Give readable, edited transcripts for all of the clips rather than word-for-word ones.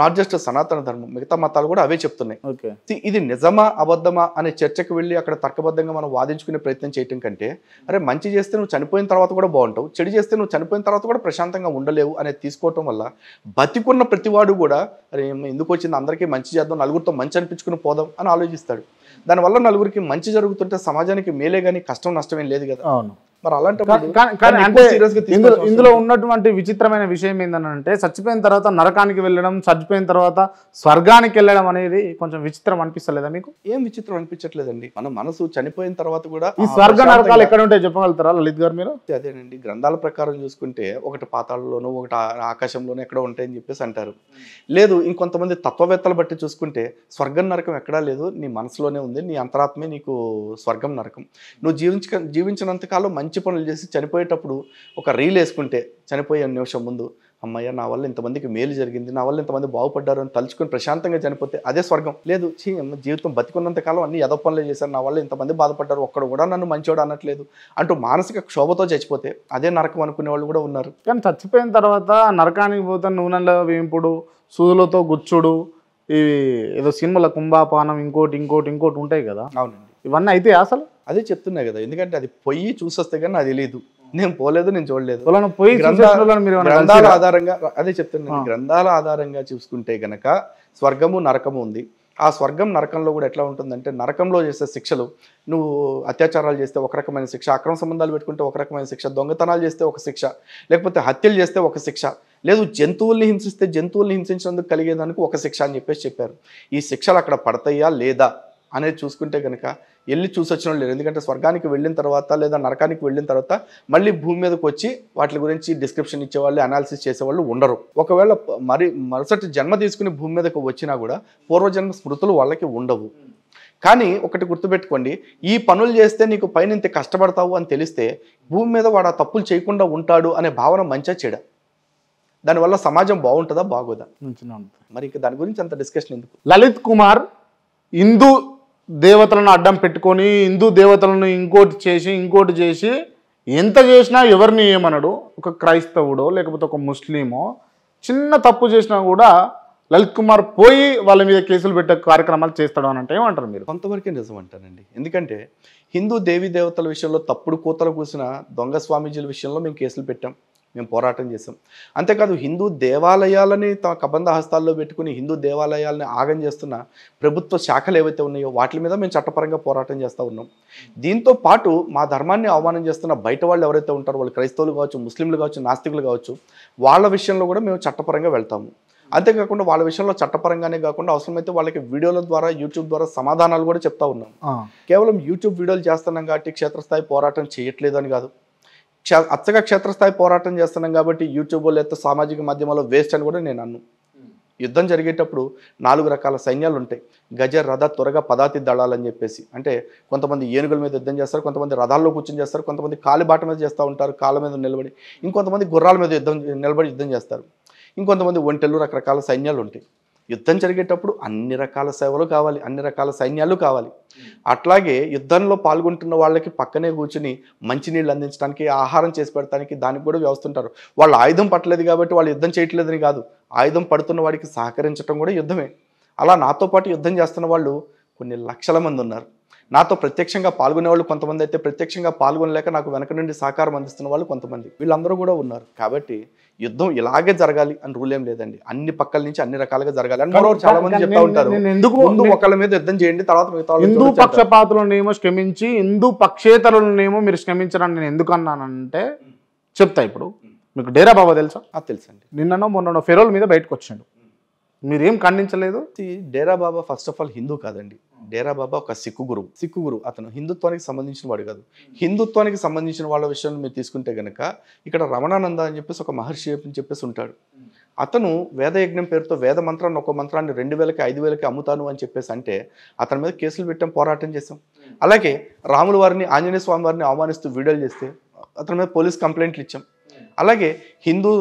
Not just సనాతన ధర్మం, మిగతా మతాలు కూడా అవే చెప్తున్నాయి. ఓకే. ఇది నిజమా అబద్ధమా అనే చర్చకు వెళ్ళి అక్కడ తర్కబద్ధంగా మనం వాదించుకునే ప్రయత్నం చేయటం కంటే, అరే మంచి చేస్తే నువ్వు చనిపోయిన తర్వాత కూడా బాగుంటావు, చెడు చేస్తే నువ్వు చనిపోయిన తర్వాత కూడా ప్రశాంతంగా ఉండలేవు అనేది తీసుకోవటం వల్ల బతికున్న ప్రతివాడు కూడా అరే ఎందుకు వచ్చింది, అందరికీ మంచి చేద్దాం, నలుగురితో మంచి అనిపించుకుని పోదాం అని ఆలోచిస్తాడు. దానివల్ల నలుగురికి మంచి జరుగుతుంటే సమాజానికి మేలే కానీ కష్టం నష్టమేం లేదు కదా. అవును. మరి అలాంటప్పుడు అంటే ఇందులో ఉన్నటువంటి విచిత్రమైన విషయం ఏంటంటే చచ్చిపోయిన తర్వాత నరకానికి వెళ్ళడం, చచ్చిపోయిన తర్వాత స్వర్గానికి వెళ్ళడం అనేది కొంచెం విచిత్రం అనిపిస్తలేదా మీకు? ఏం విచిత్రం అనిపించట్లేదండి. మన మనసు చనిపోయిన తర్వాత కూడా ఈ స్వర్గ నరకాలు ఎక్కడ ఉంటాయి చెప్పగలుగుతారా లలిత్ గారు మీరు? అదేనండి, గ్రంథాల ప్రకారం చూసుకుంటే ఒకటి పాతాళంలోనూ ఒకటి ఆకాశంలోనూ ఎక్కడో ఉంటాయని చెప్పేసి అంటారు. లేదు ఇంకొంతమంది తత్వవేత్తలు బట్టి చూసుకుంటే స్వర్గం నరకం ఎక్కడా లేదు, నీ మనసులోనే ఉంది, నీ అంతరాత్మే నీకు స్వర్గం నరకం. నువ్వు జీవించినంతకాలం మంచి పనులు చేసి చనిపోయేటప్పుడు ఒక రీల్ వేసుకుంటే చనిపోయే నిమిషం ముందు అమ్మయ్య నా వల్ల ఇంతమందికి మేలు జరిగింది, నా వల్ల ఇంతమంది బాగుపడ్డారు అని తలుచుకొని ప్రశాంతంగా చనిపోతే అదే స్వర్గం. లేదు జీవితం బతికున్నంత కాలం అన్ని ఎద పనులే చేశారు, నా వల్ల ఇంతమంది బాధపడ్డారు, ఒక్కడు కూడా నన్ను మంచివాడు అనట్లేదు అంటూ మానసిక క్షోభతో చచ్చిపోతే అదే నరకం అనుకునే వాళ్ళు కూడా ఉన్నారు. కానీ చచ్చిపోయిన తర్వాత నరకానికి పోతే నూనెలో వేంపుడు, సూదులతో గుచ్చుడు, ఇవి ఏదో సినిమాల కుంభాపానం ఇంకోటి ఇంకోటి ఇంకోటి ఉంటాయి కదా. అవునండి, ఇవన్నీ అయితే అసలు అదే చెప్తున్నాయి కదా, ఎందుకంటే అది పొయ్యి చూసొస్తే కానీ నాకు తెలియదు, నేను పోలేదు, నేను చూడలేదు. గ్రంథాల ఆధారంగా అదే చెప్తున్నాను, గ్రంథాల ఆధారంగా చూసుకుంటే గనక స్వర్గము నరకము ఉంది. ఆ స్వర్గం నరకంలో కూడా ఎట్లా ఉంటుందంటే, నరకంలో చేసే శిక్షలు, నువ్వు అత్యాచారాలు చేస్తే ఒక రకమైన శిక్ష, అక్రమ సంబంధాలు పెట్టుకుంటే ఒక రకమైన శిక్ష, దొంగతనాలు చేస్తే ఒక శిక్ష, లేకపోతే హత్యలు చేస్తే ఒక శిక్ష, లేదు జంతువుల్ని హింసిస్తే జంతువుల్ని హింసించినందుకు కలిగేదానికి ఒక శిక్ష అని చెప్పారు. ఈ శిక్షలు అక్కడ పడతాయా లేదా అనేది చూసుకుంటే కనుక వెళ్ళి చూసొచ్చిన వాళ్ళు లేరు. ఎందుకంటే స్వర్గానికి వెళ్ళిన తర్వాత లేదా నరకానికి వెళ్ళిన తర్వాత మళ్ళీ భూమి మీదకి వచ్చి వాటి గురించి డిస్క్రిప్షన్ ఇచ్చేవాళ్ళు, అనాలిసిస్ చేసేవాళ్ళు ఉండరు. ఒకవేళ మరుసటి జన్మ తీసుకుని భూమి మీదకి వచ్చినా కూడా పూర్వజన్మ స్మృతులు వాళ్ళకి ఉండవు. కానీ ఒకటి గుర్తుపెట్టుకోండి, ఈ పనులు చేస్తే నీకు పైన ఇంత కష్టపడతావు అని తెలిస్తే భూమి మీద వాడు ఆ తప్పులు చేయకుండా ఉంటాడు అనే భావన మంచిగా చెడ, దానివల్ల సమాజం బాగుంటుందా బాగోదా? మరి ఇంకా దాని గురించి అంత డిస్కషన్ ఎందుకు? లలిత్ కుమార్ హిందూ దేవతలను అడ్డం పెట్టుకొని హిందూ దేవతలను ఇంకోటి చేసి ఎంత చేసినా ఎవరిని ఏమనడు. ఒక క్రైస్తవుడో లేకపోతే ఒక ముస్లిమో చిన్న తప్పు చేసినా కూడా లలిత్ కుమార్ పోయి వాళ్ళ మీద కేసులు పెట్టే కార్యక్రమాలు చేస్తాడు అని అంటే ఏమంటారు మీరు? కొంతవరకే నిజం అంటానండి. ఎందుకంటే హిందూ దేవీ దేవతల విషయంలో తప్పుడు కూతలు కూసిన దొంగ స్వామీజీల విషయంలో మేము కేసులు పెట్టాం, మేము పోరాటం చేసాం. అంతేకాదు హిందూ దేవాలయాలని తమ కబంధ హస్తాల్లో పెట్టుకుని హిందూ దేవాలయాలని ఆగం చేస్తున్న ప్రభుత్వ శాఖలు ఏవైతే ఉన్నాయో వాటి మీద మేము చట్టపరంగా పోరాటం చేస్తూ ఉన్నాం. దీంతో పాటు మా ధర్మాన్ని అవమానం చేస్తున్న బయట వాళ్ళు ఎవరైతే ఉంటారో, వాళ్ళు క్రైస్తవులు కావచ్చు, ముస్లింలు కావచ్చు, నాస్తికులు కావచ్చు, వాళ్ళ విషయంలో కూడా మేము చట్టపరంగా వెళ్తాము. అంతేకాకుండా వాళ్ళ విషయంలో చట్టపరంగానే కాకుండా అవసరమైతే వాళ్ళకి వీడియోల ద్వారా యూట్యూబ్ ద్వారా సమాధానాలు కూడా చెప్తా ఉన్నాం. కేవలం యూట్యూబ్ వీడియోలు చేస్తున్నాం కాబట్టి క్షేత్రస్థాయి పోరాటం చేయట్లేదు అని కాదు, అచ్చగా క్షేత్రస్థాయి పోరాటం చేస్తున్నాం కాబట్టి యూట్యూబ్ లేకపోతే సామాజిక మాధ్యమాల్లో వేస్ట్ అని కూడా నేను అన్ను. యుద్ధం జరిగేటప్పుడు 4 రకాల సైన్యాలు ఉంటాయి, గజ రథ త్వరగా పదాతి దళాలని చెప్పేసి. అంటే కొంతమంది ఏనుగుల మీద యుద్ధం చేస్తారు, కొంతమంది రథాల్లో కూర్చొని చేస్తారు, కొంతమంది కాలిబాట మీద చేస్తూ ఉంటారు కాళ్ళ మీద నిలబడి, ఇంకొంతమంది గుర్రాల మీద నిలబడి యుద్ధం చేస్తారు, ఇంకొంతమంది ఒంటెలు, రకరకాల సైన్యాలు ఉంటాయి. యుద్ధం జరిగేటప్పుడు అన్ని రకాల సేవలు కావాలి, అన్ని రకాల సైన్యాలు కావాలి. అట్లాగే యుద్ధంలో పాల్గొంటున్న వాళ్ళకి పక్కనే కూర్చుని మంచినీళ్ళు అందించడానికి, ఆహారం చేసి పెడతానికి దానికి కూడా వ్యవస్థ ఉంటారు. వాళ్ళు ఆయుధం పట్టలేదు కాబట్టి వాళ్ళు యుద్ధం చేయట్లేదని కాదు, ఆయుధం పడుతున్న వాడికి సహకరించడం కూడా యుద్ధమే. అలా నాతో పాటు యుద్ధం చేస్తున్న వాళ్ళు కొన్ని లక్షల మంది ఉన్నారు. నాతో ప్రత్యక్షంగా పాల్గొనే వాళ్ళు కొంతమంది అయితే, ప్రత్యక్షంగా పాల్గొనలేక నాకు వెనక నుండి సహకారం అందిస్తున్న వాళ్ళు కొంతమంది, వీళ్ళందరూ కూడా ఉన్నారు. కాబట్టి యుద్ధం ఇలాగే జరగాలి అని రూల్ ఏం లేదండి, అన్ని పక్కల నుంచి అన్ని రకాలుగా జరగాలి అని చాలా మంది చెప్తా ఉంటారు. ముందు ఒకళ్ళ మీద యుద్ధం చేయండి, తర్వాత మిగతా హిందూ పక్షపాతులనేమో క్షమించి హిందూ పక్షేతరులనేమో మీరు క్షమించరని నేను ఎందుకు అన్నానంటే చెప్తా. ఇప్పుడు మీకు డేరా బాబా తెలుసా? తెలుసండి. నిన్ననో మొన్ననో ఫెరోల్ మీద బయటకు వచ్చాడు, మీరేం ఖండించలేదు. Dera Baba first of all Hindu కాదండి, డేరా బాబా ఒక సిక్కు గురువు. అతను హిందుత్వానికి సంబంధించిన వాడు కాదు. హిందుత్వానికి సంబంధించిన వాళ్ళ విషయాన్ని మీరు తీసుకుంటే గనక ఇక్కడ రమణానంద అని చెప్పేసి ఒక మహర్షి అని చెప్పేసి ఉంటాడు. అతను వేదయజ్ఞం పేరుతో వేద మంత్రాన్ని, ఒక మంత్రాన్ని 2000కి 5000కి అమ్ముతాను అని చెప్పేసి అంటే అతని మీద కేసులు పెట్టాం, పోరాటం చేసాం. అలాగే రాముల వారిని, ఆంజనేయ స్వామి వారిని అవమానిస్తూ వీడియోలు చేస్తే అతని మీద పోలీస్ కంప్లైంట్లు ఇచ్చాం. అలాగే హిందూ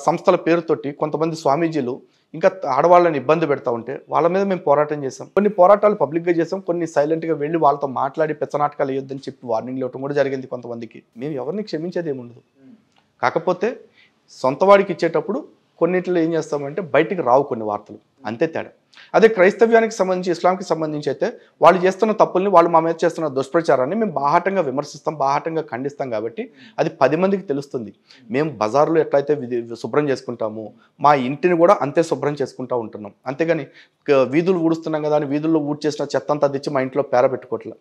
సంస్థల పేరుతోటి కొంతమంది స్వామీజీలు ఇంకా ఆడవాళ్ళని ఇబ్బంది పెడతా ఉంటే వాళ్ళ మీద మేము పోరాటం చేసాం. కొన్ని పోరాటాలు పబ్లిక్గా చేసాం, కొన్ని సైలెంట్గా వెళ్ళి వాళ్ళతో మాట్లాడి పెచ్చనాటకాలు వేయొద్దని చెప్పి వార్నింగ్లు ఇవ్వడం కూడా జరిగింది కొంతమందికి. మేము ఎవరిని క్షమించేది ఏముండదు. కాకపోతే సొంత వాడికి ఇచ్చేటప్పుడు కొన్నిట్లో ఏం చేస్తామంటే బయటికి రావు కొన్ని వార్తలు, అంతే తేడా. అదే క్రైస్తవ్యానికి సంబంధించి, ఇస్లాంకి సంబంధించి అయితే వాళ్ళు చేస్తున్న తప్పుల్ని, వాళ్ళు మా మీద చేస్తున్న దుష్ప్రచారాన్ని మేము బాహాటంగా విమర్శిస్తాం, బాహాటంగా ఖండిస్తాం. కాబట్టి అది 10 మందికి తెలుస్తుంది. మేము బజార్లో ఎట్లయితే శుభ్రం చేసుకుంటామో మా ఇంటిని కూడా అంతే శుభ్రం చేసుకుంటూ ఉంటున్నాం. అంతేగాని వీధులు ఊడుస్తున్నాం కదా అని వీధుల్లో ఊడ్చేసిన చెత్త అంతా తెచ్చి మా ఇంట్లో పెట్టుకోవట్లే.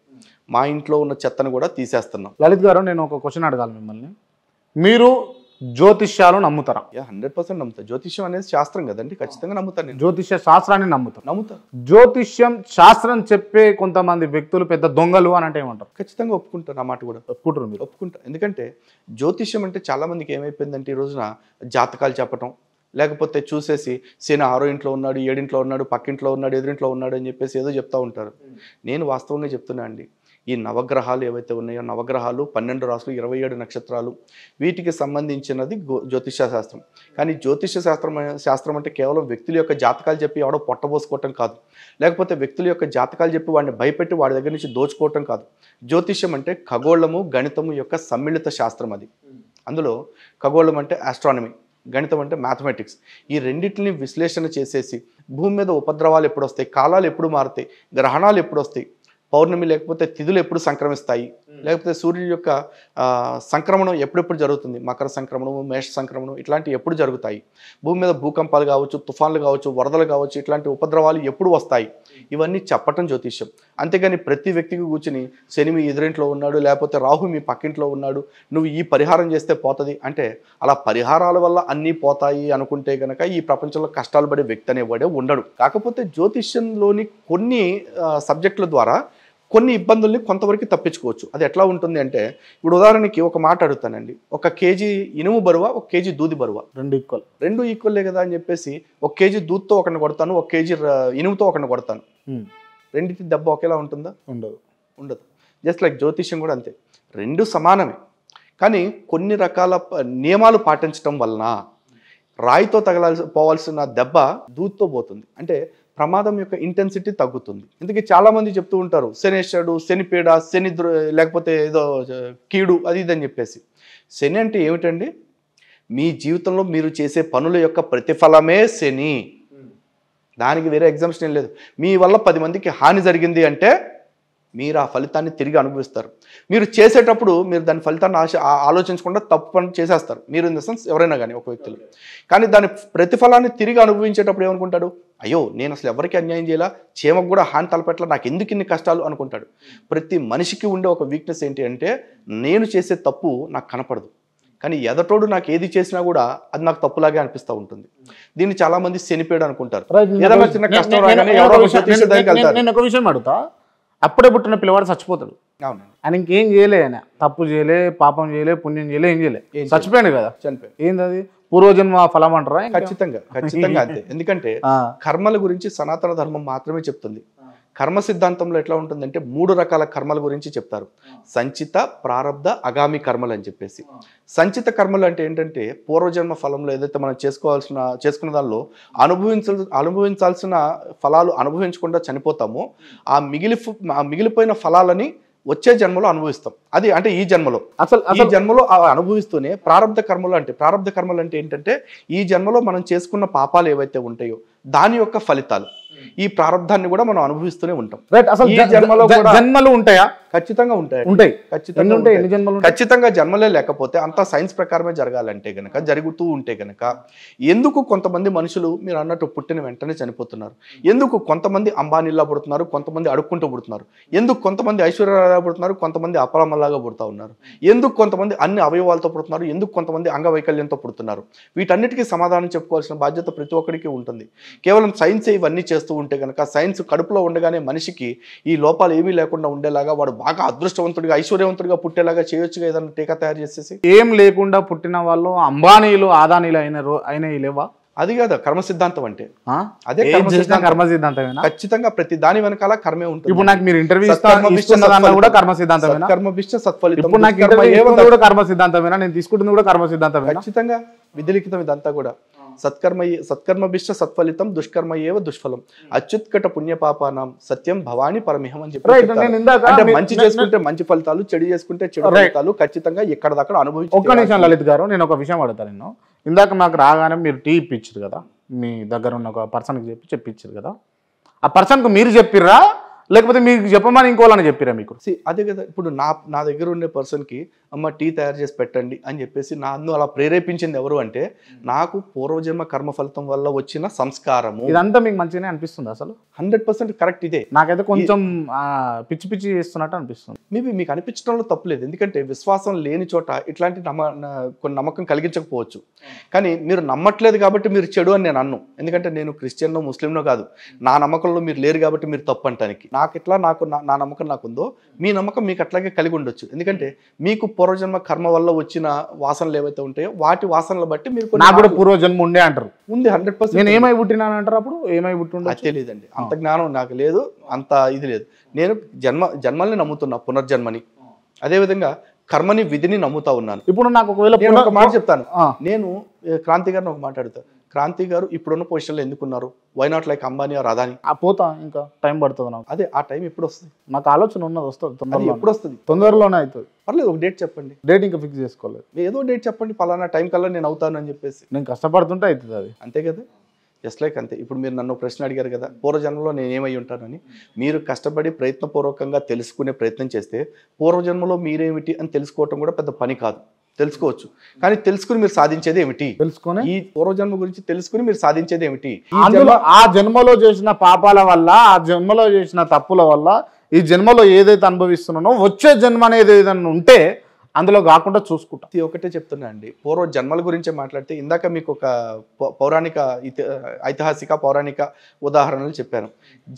మా ఇంట్లో ఉన్న చెత్తను కూడా తీసేస్తున్నాం. లలిత్ గారు, నేను ఒక క్వశ్చన్ అడగాలి మిమ్మల్ని. మీరు జ్యోతిష్యాలు నమ్ముతారా? 100% నమ్ముతా. జ్యోతిష్యం అనేది శాస్త్రం కదండి, ఖచ్చితంగా నమ్ముతాను నేను. జ్యోతిష్య శాస్త్రాన్ని నమ్ముతా. జ్యోతిష్యం శాస్త్రం చెప్పే కొంతమంది వ్యక్తులు పెద్ద దొంగలు అని అంటే ఏమంటారు? ఖచ్చితంగా ఒప్పుకుంటాను. ఆ మాట కూడా ఒప్పుకుంటారు మీరు? ఒప్పుకుంటా. ఎందుకంటే జ్యోతిష్యం అంటే చాలా మందికి ఏమైపోయిందంటే ఈ రోజున జాతకాలు చెప్పటం, లేకపోతే చూసేసి శని 6వ ఇంట్లో ఉన్నాడు, 7వ ఇంట్లో ఉన్నాడు, పక్కింట్లో ఉన్నాడు, ఎదురింట్లో ఉన్నాడు అని చెప్పేసి ఏదో చెప్తా ఉంటారు. నేను వాస్తవంగా చెప్తున్నా అండి, ఈ నవగ్రహాలు ఏవైతే ఉన్నాయో, నవగ్రహాలు 12 రాసులు 27 నక్షత్రాలు, వీటికి సంబంధించినది జ్యోతిష శాస్త్రం. కానీ జ్యోతిష శాస్త్రం అంటే కేవలం వ్యక్తుల యొక్క జాతకాలు చెప్పి ఎవడో పొట్టబోసుకోవటం కాదు, లేకపోతే వ్యక్తుల యొక్క జాతకాలు చెప్పి వాడిని భయపెట్టి వాడి దగ్గర నుంచి దోచుకోవటం కాదు. జ్యోతిష్యం అంటే ఖగోళము, గణితము యొక్క సమ్మిళిత శాస్త్రం అది. అందులో ఖగోళం అంటే ఆస్ట్రానమీ, గణితం అంటే మ్యాథమెటిక్స్. ఈ రెండింటిని విశ్లేషణ చేసేసి భూమి మీద ఉపద్రవాలు ఎప్పుడు వస్తాయి, కాలాలు ఎప్పుడు మారుతాయి, గ్రహణాలు ఎప్పుడు వస్తాయి, పౌర్ణమి లేకపోతే తిథులు ఎప్పుడు సంక్రమిస్తాయి, లేకపోతే సూర్యుడి యొక్క సంక్రమణం ఎప్పుడెప్పుడు జరుగుతుంది, మకర సంక్రమణము, మేష సంక్రమణం ఇట్లాంటివి ఎప్పుడు జరుగుతాయి, భూమి మీద భూకంపాలు కావచ్చు, తుఫాన్లు కావచ్చు, వరదలు కావచ్చు, ఇట్లాంటి ఉపద్రవాలు ఎప్పుడు వస్తాయి, ఇవన్నీ చెప్పటం జ్యోతిష్యం. అంతేగాని ప్రతి వ్యక్తికి కూర్చుని శని మీ ఎదురింట్లో ఉన్నాడు, లేకపోతే రాహు మీ పక్కింట్లో ఉన్నాడు, నువ్వు ఈ పరిహారం చేస్తే పోతుంది అంటే, అలా పరిహారాల వల్ల అన్నీ పోతాయి అనుకుంటే కనుక ఈ ప్రపంచంలో కష్టాలు పడే వ్యక్తి అనేవాడే ఉండడు. కాకపోతే జ్యోతిష్యంలోని కొన్ని సబ్జెక్టుల ద్వారా కొన్ని ఇబ్బందుల్ని కొంతవరకు తప్పించుకోవచ్చు. అది ఎట్లా ఉంటుంది అంటే, ఇప్పుడు ఉదాహరణకి ఒక మాట అడుగుతానండి, 1 కేజీ ఇనుము బరువా, 1 కేజీ దూది బరువా? రెండు ఈక్వల్లే కదా అని చెప్పేసి 1 కేజీ దూదితో ఒకరిని కొడతాను, 1 కేజీ ఇనుముతో ఒకరిని కొడతాను. రెండింటి దెబ్బ ఒకేలా ఉంటుందా? ఉండదు. జస్ట్ లైక్ జ్యోతిష్యం కూడా అంతే, రెండు సమానమే. కానీ కొన్ని రకాల నియమాలు పాటించడం వలన రాయితో పోవాల్సిన దెబ్బ దూదితో పోతుంది. అంటే ప్రమాదం యొక్క ఇంటెన్సిటీ తగ్గుతుంది. అందుకే చాలామంది చెప్తూ ఉంటారు శనేశ్వరుడు, శనిపీడ, లేకపోతే ఏదో కీడు అది ఇదని చెప్పేసి. శని అంటే ఏమిటండి? మీ జీవితంలో మీరు చేసే పనుల యొక్క ప్రతిఫలమే శని. దానికి వేరే ఎగ్జామ్షన్ ఏం లేదు. మీ వల్ల 10 మందికి హాని జరిగింది అంటే మీరు ఆ ఫలితాన్ని తిరిగి అనుభవిస్తారు. మీరు చేసేటప్పుడు మీరు దాని ఫలితాన్ని ఆలోచించకుండా తప్పు పని చేసేస్తారు. మీరు ఇన్ ద సెన్స్ ఎవరైనా కానీ ఒక వ్యక్తులు. కానీ దాని ప్రతిఫలాన్ని తిరిగి అనుభవించేటప్పుడు ఏమనుకుంటాడు, అయ్యో నేను అసలు ఎవరికి అన్యాయం చేయాలా, చీమకు కూడా హాని తలపెట్టాల, నాకు ఎందుకు ఇన్ని కష్టాలు అనుకుంటాడు. ప్రతి మనిషికి ఉండే ఒక వీక్నెస్ ఏంటి అంటే, నేను చేసే తప్పు నాకు కనపడదు, కానీ ఎదటోడు నాకు ఏది చేసినా కూడా అది నాకు తప్పులాగే అనిపిస్తూ ఉంటుంది. దీన్ని చాలా మంది శనిపేడు అనుకుంటారు. ఏదైనా చిన్న కష్టం రాగానే ఎవరో నేను ఒక విషయం అడుగుతా, అప్పుడే పుట్టిన పిల్లవాడు చచ్చిపోతాడు, ఆయన ఇంకేం చేయలే, ఆయన తప్పు చేయలే, పాపం చేయలే, పుణ్యం చేయలే, ఏం చేయలే, చచ్చిపోయాడు కదా, చనిపోయాడు. ఏంది అది? పూర్వజన్మ ఫలం అంటారా? ఖచ్చితంగా అంతే. ఎందుకంటే కర్మల గురించి సనాతన ధర్మం మాత్రమే చెప్తుంది. కర్మ సిద్ధాంతంలో ఎట్లా ఉంటుందంటే 3 రకాల కర్మల గురించి చెప్తారు. సంచిత, ప్రారబ్ధ, అగామి కర్మలు అని చెప్పేసి. సంచిత కర్మలు అంటే ఏంటంటే పూర్వజన్మ ఫలంలో ఏదైతే మనం చేసుకున్న దానిలో అనుభవించాల్సిన ఫలాలు అనుభవించకుండా చనిపోతామో ఆ మిగిలిపోయిన ఫలాలని వచ్చే జన్మలో అనుభవిస్తాం. అది అంటే ఈ జన్మలో ఈ జన్మలో అనుభవిస్తూనే ప్రారబ్ధ కర్మలు అంటే ఏంటంటే ఈ జన్మలో మనం చేసుకున్న పాపాలు ఏవైతే ఉంటాయో దాని యొక్క ఫలితాలు. ఈ ప్రారంధాన్ని కూడా మనం అనుభవిస్తూనే ఉంటాం. జన్మలు ఉంటాయా? ఖచ్చితంగా ఉంటాయి. ఖచ్చితంగా జన్మలే లేకపోతే అంతా సైన్స్ ప్రకారమే జరగాలంటే గనక, జరుగుతూ ఉంటే గనక ఎందుకు కొంతమంది మనుషులు మీరు అన్నట్టు పుట్టిన వెంటనే చనిపోతున్నారు? ఎందుకు కొంతమంది అంబానీలా పుడుతున్నారు, కొంతమంది అడుక్కుంటూ పుడుతున్నారు? ఎందుకు కొంతమంది ఐశ్వర్యలా పుడుతున్నారు, కొంతమంది అపరామల్లాగా పుడతా ఉన్నారు? ఎందుకు కొంతమంది అన్ని అవయవాలతో పుడుతున్నారు, ఎందుకు కొంతమంది అంగవైకల్యంతో పుడుతున్నారు? వీటన్నిటికీ సమాధానం చెప్పుకోవాల్సిన బాధ్యత ప్రతి ఒక్కరికి ఉంటుంది. కేవలం సైన్స్ ఇవన్నీ చేస్తూ ఉంటే కనుక, సైన్స్ కడుపులో ఉండగానే మనిషికి ఈ లోపాలు ఏమీ లేకుండా ఉండేలాగా, వాడు బాగా అదృష్టవంతుడిగా ఐశ్వర్యవంతుడిగా పుట్టేలాగా చేయొచ్చుగా ఏదైనా టీకా తయారు చేసేసి. ఏం లేకుండా పుట్టిన వాళ్ళు అంబానీలు, ఆదానీలు అయిన లేవా? అది కాదు కర్మ సిద్ధాంతం అంటే. అదే కర్మ సిద్ధాంతం. ఖచ్చితంగా ప్రతి దాని వెనకాల కర్మే ఉంటుంది. ఇప్పుడు నాకు మీరు ఇంటర్వ్యూ కూడా కర్మ సిద్ధాంతం, కర్మభిష్ట సత్ఫలితం. ఇప్పుడు నాకు ఇంటర్వ్యూ కూడా కర్మ సిద్ధాంతమేనా? నేను తీసుకుంటుంది కూడా కర్మ సిద్ధాంతం. ఖచ్చితంగా విధిలిఖితం ఇదంతా కూడా. సత్కర్మభిష్ట సత్ఫలితం, దుష్కర్మ ఏవ దుష్ఫలం, అత్యుత్కట పుణ్యపాపానం సత్యం భవాని పరమిహం అని చెప్పి. అంటే మంచి చేసుకుంటే మంచి ఫలితాలు, చెడు చేసుకుంటే చెడు ఫలితాలు ఖచ్చితంగా ఎక్కడ దాకా అనుభవించాలి. ఒక్క నిమిషం లలిత్ గారు, నేను ఒక విషయం అడుగుతాను. ఇందాక మాకు రాగానే మీరు టీ ఇప్పించారు కదా, మీ దగ్గర ఉన్న ఒక పర్సన్కి చెప్పించారు కదా, ఆ పర్సన్కి మీరు చెప్పిర్రా లేకపోతే మీకు చెప్పమని ఇంకోళ్ళని చెప్పిరా మీకు? అదే కదా, ఇప్పుడు నా దగ్గర ఉండే పర్సన్కి అమ్మ టీ తయారు చేసి పెట్టండి అని చెప్పేసి నన్ను అలా ప్రేరేపించింది ఎవరు అంటే నాకు పూర్వజన్మ కర్మ ఫలితం వల్ల వచ్చిన సంస్కారము. ఇదంతా మీకు మంచిగానే అనిపిస్తుంది అసలు? 100% కరెక్ట్. ఇదే నాకైతే కొంచెం పిచ్చి పిచ్చి చేస్తున్నట్టు అనిపిస్తుంది. మేబీ మీకు అనిపించడంలో తప్పులేదు, ఎందుకంటే విశ్వాసం లేని చోట ఇట్లాంటి కొన్ని నమ్మకం కలిగించకపోవచ్చు, కానీ మీరు నమ్మట్లేదు కాబట్టి మీరు చెడు అని నేను అన్ను. ఎందుకంటే నేను క్రిస్టియన్నో ముస్లింనో కాదు, నా నమ్మకంలో మీరు లేరు కాబట్టి మీరు తప్పు అంటానికి. నాకు ఎట్లా నా నమ్మకం నాకుందో మీ నమ్మకం మీకు అట్లాగే కలిగి ఉండొచ్చు. ఎందుకంటే మీకు పూర్వజన్మ కర్మ వల్ల వచ్చిన వాసనలు ఏవైతే ఉంటాయో వాటి వాసనలు బట్టి మీరు నాకు కూడా పూర్వజన్మ ఉండే అంటారు. ఉంది 100%. నేను ఏమై పుట్టినాను అంటారు, అప్పుడు ఏమై పుట్టిండో అది తెలియదండి, అంత జ్ఞానం నాకు లేదు, అంత ఇది లేదు. నేను జన్మల్ని నమ్ముతున్నా, పునర్జన్మని, అదేవిధంగా కర్మని విధిని నమ్ముతా ఉన్నాను. ఇప్పుడు నాకు ఒకవేళ ఒక మాట చెప్తాను, నేను క్రాంతి గారిని ఒక మాట అడుగుతాను, క్రాంతి గారు ఇప్పుడున్న పొజిషన్లో ఎందుకున్నారు? Why not like Ambani or Adani? పోతా, ఇంకా టైం పడుతుంది నాకు. అదే ఆ టైం ఎప్పుడు వస్తుంది? నాకు ఆలోచన ఉన్నది, వస్తుంది తొందరలో. ఎప్పుడు వస్తుంది? తొందరలోనే అవుతుంది. పర్లేదు, ఒక డేట్ చెప్పండి. డేట్ ఇంకా ఫిక్స్ చేసుకోలేదు, ఏదో డేట్ చెప్పండి, పలానా టైం కల్లా నేను అవుతాను అని చెప్పేసి. నేను కష్టపడుతుంటే అవుతుంది అది, అంతే కదా, జస్ట్ లైక్ అంతే. ఇప్పుడు మీరు నన్ను ప్రశ్న అడిగారు కదా, పూర్వజన్మలో నేను ఏమై ఉంటానని. మీరు కష్టపడి ప్రయత్నపూర్వకంగా తెలుసుకునే ప్రయత్నం చేస్తే పూర్వజన్మలో మీరేమిటి అని తెలుసుకోవటం కూడా పెద్ద పని కాదు, తెలుసుకోవచ్చు. కానీ తెలుసుకుని మీరు సాధించేది ఏమిటి? తెలుసుకుని ఈ పూర్వజన్మ గురించి తెలుసుకుని మీరు సాధించేది ఏమిటి? అందులో ఆ జన్మలో చేసిన పాపాల వల్ల, ఆ జన్మలో చేసిన తప్పుల వల్ల ఈ జన్మలో ఏదైతే అనుభవిస్తున్నానో వచ్చే జన్మ అనేది ఏదైనా ఉంటే అందులో కాకుండా చూసుకుంటా. ఒకటే చెప్తున్నా అండి, పూర్వ జన్మల గురించే మాట్లాడితే ఇందాక మీకు ఒక పౌరాణిక ఐతిహాసిక పౌరాణిక ఉదాహరణలు చెప్పాను.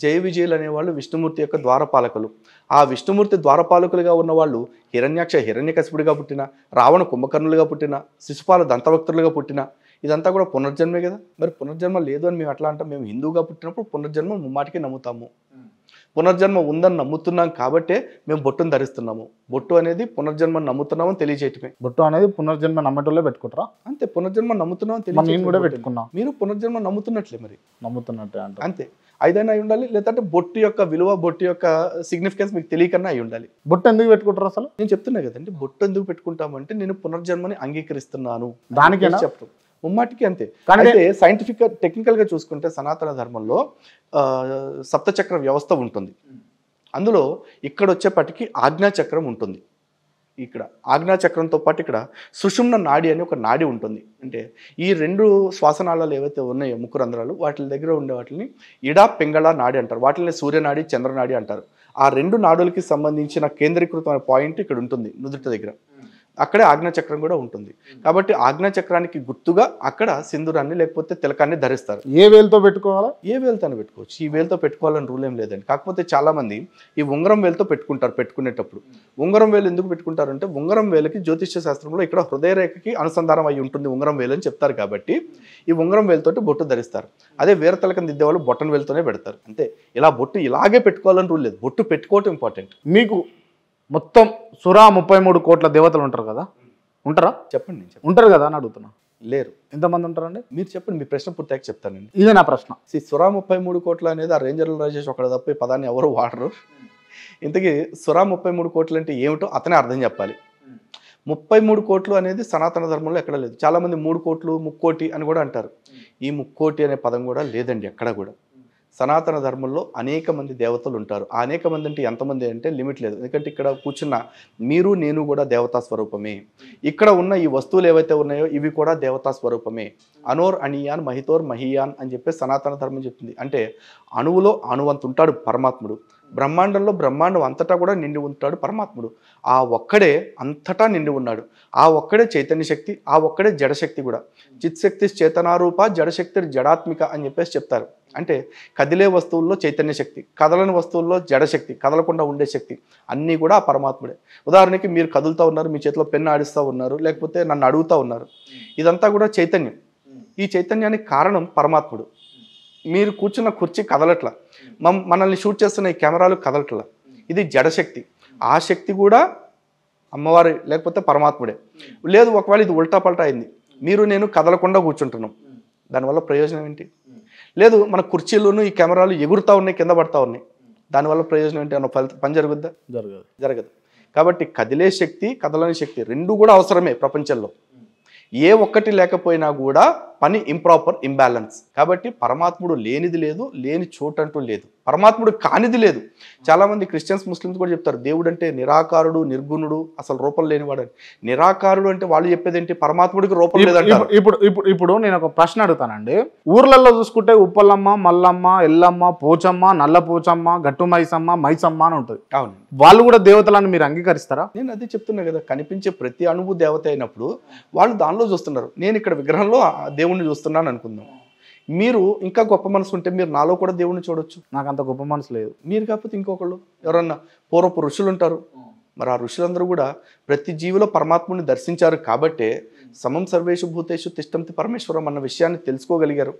జయ విజయులు అనేవాళ్ళు విష్ణుమూర్తి యొక్క ద్వారపాలకులు. ఆ విష్ణుమూర్తి ద్వారపాలకులుగా ఉన్న వాళ్ళు హిరణ్యకశిపుడిగా పుట్టిన, రావణ కుంభకర్ణులుగా పుట్టిన, శిశుపాల దంతవక్తులుగా పుట్టిన, ఇదంతా కూడా పునర్జన్మే కదా. మరి పునర్జన్మ లేదు అని మేము అట్లా అంటాం? మేము హిందువుగా పుట్టినప్పుడు పునర్జన్మ ముమ్మాటికి నమ్ముతాము. పునర్జన్మ ఉందని నమ్ముతున్నాం కాబట్టే మేము బొట్టును ధరిస్తున్నాము. బొట్టు అనేది పునర్జన్మను నమ్ముతున్నామని తెలియజేయటమే. బొట్టు అనేది పునర్జన్మ నమ్మటంలో పెట్టుకుంటారా? అంతే, పునర్జన్మ నమ్ముతున్నాం నేను కూడా పెట్టుకున్నా. మీరు పునర్జన్మ నమ్ముతున్నట్లే, మరి నమ్ముతున్నట్టే అంటే అంతే. ఐదైనా అయి ఉండాలి, లేదంటే బొట్టు యొక్క విలువ, బొట్టు యొక్క సిగ్నిఫికెన్స్ మీకు తెలియకన్నా అయి ఉండాలి. బొట్టు ఎందుకు పెట్టుకుంటారు అసలు? నేను చెప్తున్నా కదండి, బొట్టు ఎందుకు పెట్టుకుంటామంటే నేను పునర్జన్మని అంగీకరిస్తున్నాను దానికైనా చెప్తాం, ముమ్మాటికి అంతే. అయితే సైంటిఫిక్ టెక్నికల్గా చూసుకుంటే సనాతన ధర్మంలో సప్తచక్ర వ్యవస్థ ఉంటుంది. అందులో ఇక్కడ వచ్చేపటికి ఆజ్ఞాచక్రం ఉంటుంది. ఇక్కడ ఆజ్ఞాచక్రంతో పాటు ఇక్కడ సుషుమ్న నాడి అని ఒక నాడి ఉంటుంది. అంటే ఈ రెండు శ్వాసనాళాలు ఏవైతే ఉన్నాయో ముక్కురంధ్రాలు, వాటి దగ్గర ఉండే వాటిని ఇడా పింగళ నాడి అంటారు. వాటిని సూర్యనాడి, చంద్రనాడి అంటారు. ఆ రెండు నాడులకి సంబంధించిన కేంద్రీకృతమైన పాయింట్ ఇక్కడ ఉంటుంది నుదుటి దగ్గర. అక్కడే ఆజ్ఞాచక్రం కూడా ఉంటుంది. కాబట్టి ఆజ్ఞాచక్రానికి గుర్తుగా అక్కడ సింధూరాన్ని లేకపోతే తిలకాన్ని ధరిస్తారు. ఏ వేలుతో పెట్టుకోవాలా? ఏ వేలుతో పెట్టుకోవచ్చు, ఈ వేలుతో పెట్టుకోవాలని రూల్ ఏం లేదండి. కాకపోతే చాలామంది ఈ ఉంగరం వేలుతో పెట్టుకుంటారు. పెట్టుకునేటప్పుడు ఉంగరం వేలు ఎందుకు పెట్టుకుంటారంటే ఉంగరం వేలకి జ్యోతిష్య శాస్త్రంలో ఇక్కడ హృదయరేఖకి అనుసంధానం అయి ఉంటుంది ఉంగరం వేలు అని చెప్తారు. కాబట్టి ఈ ఉంగరం వేలుతోటి బొట్టు ధరిస్తారు. అదే వేరే తిలకం దిద్దేవాళ్ళు బొట్టన్ వేలుతోనే పెడతారు. అంతే, ఇలా బొట్టు ఇలాగే పెట్టుకోవాలని రూల్ లేదు, బొట్టు పెట్టుకోవటం ఇంపార్టెంట్. మీకు మొత్తం 33 కోట్ల దేవతలు ఉంటారు కదా, ఉంటారా? చెప్పండి. ఉంటారు కదా అని అడుగుతున్నా. లేరు. ఎంతమంది ఉంటారండి? మీరు చెప్పండి, మీ ప్రశ్న పూర్తిగా చెప్తానండి. ఇదే నా ప్రశ్న. సురా 33 కోట్ల అనేది ఆ రేంజర్ల రాజేష్ ఒకటి తప్ప ఈ పదాన్ని ఎవరు వాడరు. ఇంతకీ సురా 33 కోట్లు అంటే ఏమిటో అతనే అర్థం చెప్పాలి. 33 కోట్లు అనేది సనాతన ధర్మంలో ఎక్కడ లేదు. చాలామంది 3 కోట్లు, ముక్కోటి అని కూడా అంటారు. ఈ ముక్కోటి అనే పదం కూడా లేదండి ఎక్కడ కూడా. సనాతన ధర్మంలో అనేక మంది దేవతలు ఉంటారు. ఆ అనేక మంది అంటే ఎంతమంది అంటే లిమిట్ లేదు. ఎందుకంటే ఇక్కడ కూర్చున్న మీరు నేను కూడా దేవతా స్వరూపమే. ఇక్కడ ఉన్న ఈ వస్తువులు ఏవైతే ఉన్నాయో ఇవి కూడా దేవతా స్వరూపమే. అనోర్ అణియాన్ మహితోర్ మహియాన్ అని చెప్పి సనాతన ధర్మం చెప్తుంది. అంటే అణువులో అణువంత ఉంటాడు పరమాత్ముడు. బ్రహ్మాండంలో బ్రహ్మాండం అంతటా కూడా నిండి ఉంటాడు పరమాత్ముడు. ఆ ఒక్కడే అంతటా నిండి ఉన్నాడు. ఆ ఒక్కడే చైతన్య శక్తి, ఆ ఒక్కడే జడశక్తి కూడా. చిత్శక్తి చేతనారూప, జడశక్తి జడాత్మిక అని చెప్పేసి చెప్తారు. అంటే కదిలే వస్తువుల్లో చైతన్య శక్తి, కదలని వస్తువుల్లో జడశక్తి, కదలకుండా ఉండే శక్తి అన్నీ కూడా ఆ పరమాత్ముడే. ఉదాహరణకి మీరు కదులుతూ ఉన్నారు, మీ చేతిలో పెన్ను ఆడిస్తూ ఉన్నారు, లేకపోతే నన్ను అడుగుతూ ఉన్నారు. ఇదంతా కూడా చైతన్యం. ఈ చైతన్యానికి కారణం పరమాత్ముడు. మీరు కూర్చున్న కుర్చీ కదలట్ల, మనల్ని షూట్ చేస్తున్న ఈ కెమెరాలు కదలట్ల, ఇది జడశక్తి. ఆ శక్తి కూడా అమ్మవారి లేకపోతే పరమాత్ముడే. లేదు ఒకవేళ ఇది ఉల్టా పల్టా అయింది, మీరు నేను కదలకుండా కూర్చుంటున్నాం, దానివల్ల ప్రయోజనం ఏంటి? లేదు మన కుర్చీలోనూ ఈ కెమెరాలు ఎగురుతూ ఉన్నాయి, కింద పడతా ఉన్నాయి, దానివల్ల ప్రయోజనం ఏంటి? అన్న పని జరుగుద్దా? జరగదు. కాబట్టి కదిలే శక్తి, కదలని శక్తి రెండు కూడా అవసరమే ప్రపంచంలో. ఏ ఒక్కటి లేకపోయినా కూడా పని ఇంప్రాపర్, ఇంబ్యాలెన్స్. కాబట్టి పరమాత్ముడు లేనిది లేదు, లేని చోటు అంటూ లేదు, పరమాత్ముడు కానిది లేదు. చాలామంది క్రిస్టియన్స్, ముస్లిమ్స్ కూడా చెప్తారు దేవుడు అంటే నిరాకారుడు, నిర్గుణుడు, అసలు రూపం లేనివాడు అని. నిరాకారుడు అంటే వాళ్ళు చెప్పేది ఏంటి? పరమాత్ముడికి రూపం లేదంటారు. ఇప్పుడు నేను ఒక ప్రశ్న అడుగుతానండి. ఊర్లలో చూసుకుంటే ఉప్పలమ్మ, మల్లమ్మ, ఎల్లమ్మ, పోచమ్మ, నల్ల పోచమ్మ, గట్టు మైసమ్మ, మైసమ్మ అని ఉంటుంది. అవును, వాళ్ళు కూడా దేవతలను మీరు అంగీకరిస్తారా? నేను అదే చెప్తున్నా కదా, కనిపించే ప్రతి అణువు దేవత అయినప్పుడు వాళ్ళు దానిలో చూస్తున్నారు. నేను ఇక్కడ విగ్రహంలో దేవుణ్ణి చూస్తున్నాను అనుకుందాం. మీరు ఇంకా గొప్ప మనసు ఉంటే మీరు నాలో కూడా దేవుణ్ణి చూడొచ్చు. నాకు అంత గొప్ప మనసు లేదు. మీరు కాకపోతే ఇంకొకళ్ళు ఎవరన్నా పూర్వపు ఋషులు ఉంటారు. మరి ఆ ఋషులందరూ కూడా ప్రతి జీవిలో పరమాత్ముని దర్శించారు కాబట్టే సమం సర్వేషు భూతేషు తిష్టంతి పరమేశ్వరం అన్న విషయాన్ని తెలుసుకోగలిగారు.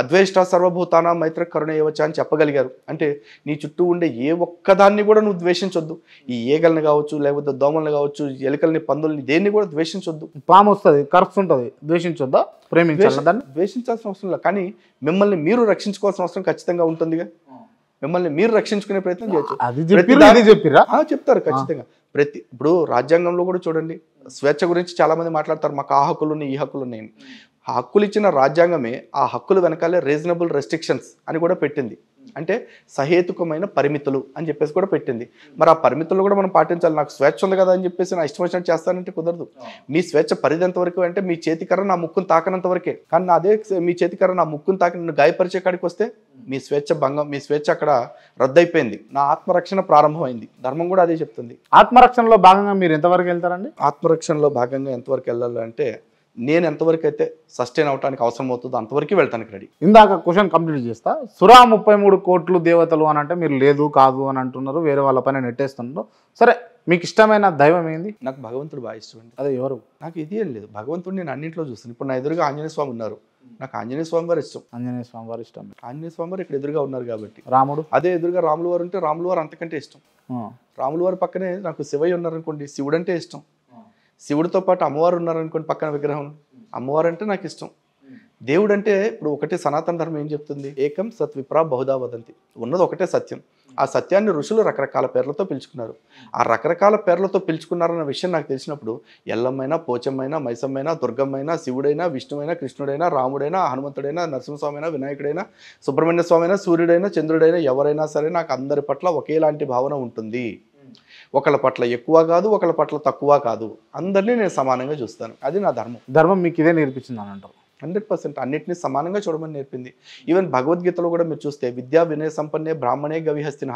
అద్వేష్ట సర్వభూతాన మైత్ర కరుణ ఏవచ్చ అని చెప్పగలిగారు. అంటే నీ చుట్టూ ఉండే ఏ ఒక్కదాన్ని కూడా నువ్వు ద్వేషించొద్దు. ఈ ఈగల్ని కావచ్చు, లేకపోతే దోమల్ని కావచ్చు, ఎలుకల్ని, పందుల్ని, దేన్ని కూడా ద్వేషించొద్దు. పాము వస్తుంది, కరుపు ఉంటుంది, ద్వేషించొద్దా? ప్రేమించాలి దాన్ని? ద్వేషించాల్సిన అవసరం లేదు, కానీ మిమ్మల్ని మీరు రక్షించుకోవాల్సిన అవసరం ఖచ్చితంగా ఉంటుందిగా. మిమ్మల్ని మీరు రక్షించుకునే ప్రయత్నం చేయొచ్చు. చెప్తారు ఖచ్చితంగా. ఇప్పుడు రాజ్యాంగంలో కూడా చూడండి, స్వేచ్ఛ గురించి చాలా మంది మాట్లాడతారు. మాకు ఆ హక్కులు ఉన్నాయి, ఈ హక్కులు ఉన్నాయి. ఆ హక్కులు ఇచ్చిన రాజ్యాంగమే ఆ హక్కులు వెనకాలే రీజనబుల్ రెస్ట్రిక్షన్స్ అని కూడా పెట్టింది. అంటే సహేతుకమైన పరిమితులు అని చెప్పేసి కూడా పెట్టింది. మరి ఆ పరిమితులు కూడా మనం పాటించాలి. నాకు స్వేచ్ఛ ఉంది కదా అని చెప్పేసి నా ఇష్టం వచ్చినట్టు చేస్తానంటే కుదరదు. మీ స్వేచ్ఛ పరిధి ఎంతవరకు అంటే మీ చేతికర్ర నా ముక్కును తాకనంత వరకే. కానీ అదే మీ చేతికర్ర నా ముక్కును తాకి నన్ను గాయపరిచే కాడికి వస్తే మీ స్వేచ్ఛ భంగం, మీ స్వేచ్ఛ అక్కడ రద్దయిపోయింది. నా ఆత్మరక్షణ ప్రారంభమైంది. ధర్మం కూడా అదే చెప్తుంది. ఆత్మరక్షణలో భాగంగా మీరు ఎంతవరకు వెళ్తారండి? ఆత్మరక్షణలో భాగంగా ఎంతవరకు వెళ్ళాలి అంటే నేను ఎంతవరకు అయితే సస్టైన్ అవడానికి అవసరం అవుతుందో అంతవరకు వెళ్తానికి రెడీ. ఇందాక క్వశ్చన్ కంప్లీట్ చేస్తా. సురా 33 కోట్లు దేవతలు అని అంటే మీరు లేదు కాదు అని అంటున్నారు, వేరే వాళ్ళ పైన నెట్టేస్తున్నారు. సరే, మీకు ఇష్టమైన దైవం ఏంది? నాకు భగవంతుడు బాగా ఇష్టం అండి. అదే ఎవరు? నాకు ఇది ఏం లేదు, భగవంతుడు నేను అన్నింటిలో చూస్తాను. ఇప్పుడు నా ఎదురుగా ఆంజనేయ స్వామి ఉన్నారు, నాకు ఆంజనేయ స్వామి వారు ఇష్టం. ఆంజనేయ స్వామి వారు ఇష్టం. ఆంజనేయ స్వామి వారు ఇక్కడ ఎదురుగా ఉన్నారు కాబట్టి. రాముడు? అదే ఎదురుగా రాములు వారు ఉంటే రాములు వారు అంతకంటే ఇష్టం. రాములు వారి పక్కనే నాకు శివయ్య ఉన్నారనుకోండి, శివుడు అంటే ఇష్టం. శివుడితో పాటు అమ్మవారు ఉన్నారనుకోండి పక్కన విగ్రహం, అమ్మవారు అంటే నాకు ఇష్టం. దేవుడు అంటే ఇప్పుడు ఒకటే సనాతన ధర్మం ఏం చెప్తుంది? ఏకం సత్ విప్రా బహుదా వదంతి. ఉన్నది ఒకటే సత్యం. ఆ సత్యాన్ని ఋషులు రకరకాల పేర్లతో పిలుచుకున్నారు. ఆ రకరకాల పేర్లతో పిలుచుకున్నారన్న విషయం నాకు తెలిసినప్పుడు ఎల్లమ్మైనా, పోచమ్మైనా, మైసమ్మైనా, దుర్గమ్మైనా, శివుడైనా, విష్ణువైనా, కృష్ణుడైనా, రాముడైనా, హనుమంతుడైనా, నరసింహస్వామైనా, వినాయకుడైనా, సుబ్రహ్మణ్య స్వామైనా, సూర్యుడైనా, చంద్రుడైనా, ఎవరైనా సరే నాకు అందరి పట్ల ఒకేలాంటి భావన ఉంటుంది. ఒకళ్ళ పట్ల ఎక్కువ కాదు, ఒకళ్ళ పట్ల తక్కువ కాదు, అందరినీ నేను సమానంగా చూస్తాను. అది నా ధర్మం. ధర్మం మీకు ఇదే నేర్పించింది అని అంటారు? 100% అన్నిటినీ సమానంగా చూడమని నేర్పింది. ఈవెన్ భగవద్గీతలో కూడా మీరు చూస్తే విద్యా వినయ సంపన్నే బ్రాహ్మణే గవిహస్తిన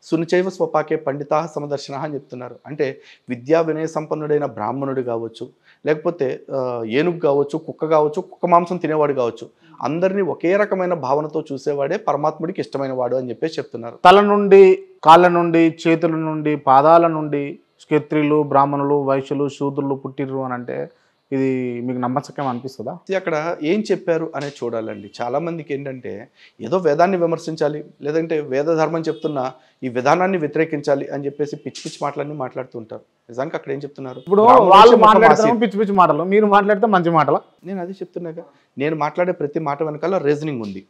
సునిచైవ స్వపాకే పండితా సమదర్శన అని చెప్తున్నారు. అంటే విద్యా వినయ సంపన్నుడైన బ్రాహ్మణుడు కావచ్చు, లేకపోతే ఏనుగు కావచ్చు, కుక్క కావచ్చు, కుక్క మాంసం తినేవాడు కావచ్చు, అందరినీ ఒకే రకమైన భావనతో చూసేవాడే పరమాత్ముడికి ఇష్టమైన వాడు అని చెప్పేసి చెప్తున్నారు. తల నుండి, కాళ్ళ నుండి, చేతుల నుండి, పాదాల నుండి క్షత్రియులు, బ్రాహ్మణులు, వైశ్యులు, శూద్రులు పుట్టిర్రు అని అంటే ఇది మీకు నమ్మకం అనిపిస్తుందా? అక్కడ ఏం చెప్పారు అనేది చూడాలండి. చాలా మందికి ఏంటంటే ఏదో వేదాన్ని విమర్శించాలి, లేదంటే వేద ధర్మం చెప్తున్న ఈ విధానాన్ని వ్యతిరేకించాలి అని చెప్పేసి పిచ్చి పిచ్చి మాటలన్నీ మాట్లాడుతూ ఉంటారు. నిజానికి అక్కడ ఏం చెప్తున్నారు? ఇప్పుడు వాళ్ళు మాట్లాడతారు పిచ్చి పిచ్చి మాటలు, మీరు మాట్లాడితే మంచి మాటలు. నేను అది చెప్తున్నాగా, నేను మాట్లాడే ప్రతి మాట వెనకాల రీజనింగ్ ఉంది.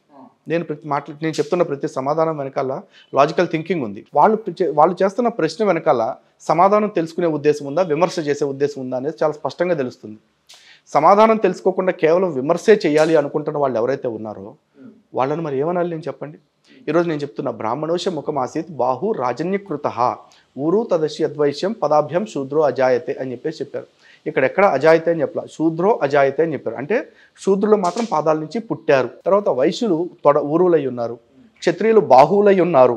నేను చెప్తున్న ప్రతి సమాధానం వెనకాల లాజికల్ థింకింగ్ ఉంది. వాళ్ళు చేస్తున్న ప్రశ్న వెనకాల సమాధానం తెలుసుకునే ఉద్దేశం ఉందా, విమర్శ చేసే ఉద్దేశం ఉందా అనేది చాలా స్పష్టంగా తెలుస్తుంది. సమాధానం తెలుసుకోకుండా కేవలం విమర్శే చేయాలి అనుకుంటున్న వాళ్ళు ఎవరైతే ఉన్నారో వాళ్ళని మరి ఏమనాలి నేను చెప్పండి. ఈరోజు నేను చెప్తున్నా, బ్రాహ్మణోష ముఖమాసీత్ బాహు రాజన్యకృత ఊరు తదశి అద్వైశ్యం పదాభ్యం శూద్రో అజాయతే అని చెప్పేసి చెప్పారు. ఇక్కడ ఎక్కడ అజాయితే అని చెప్పాల, శూద్రో అజాయితే అని చెప్పారు. అంటే శూద్రులు మాత్రం పాదాల నుంచి పుట్టారు. తర్వాత వైశ్యులు ఊరులై ఉన్నారు, క్షత్రియులు బాహువులై ఉన్నారు,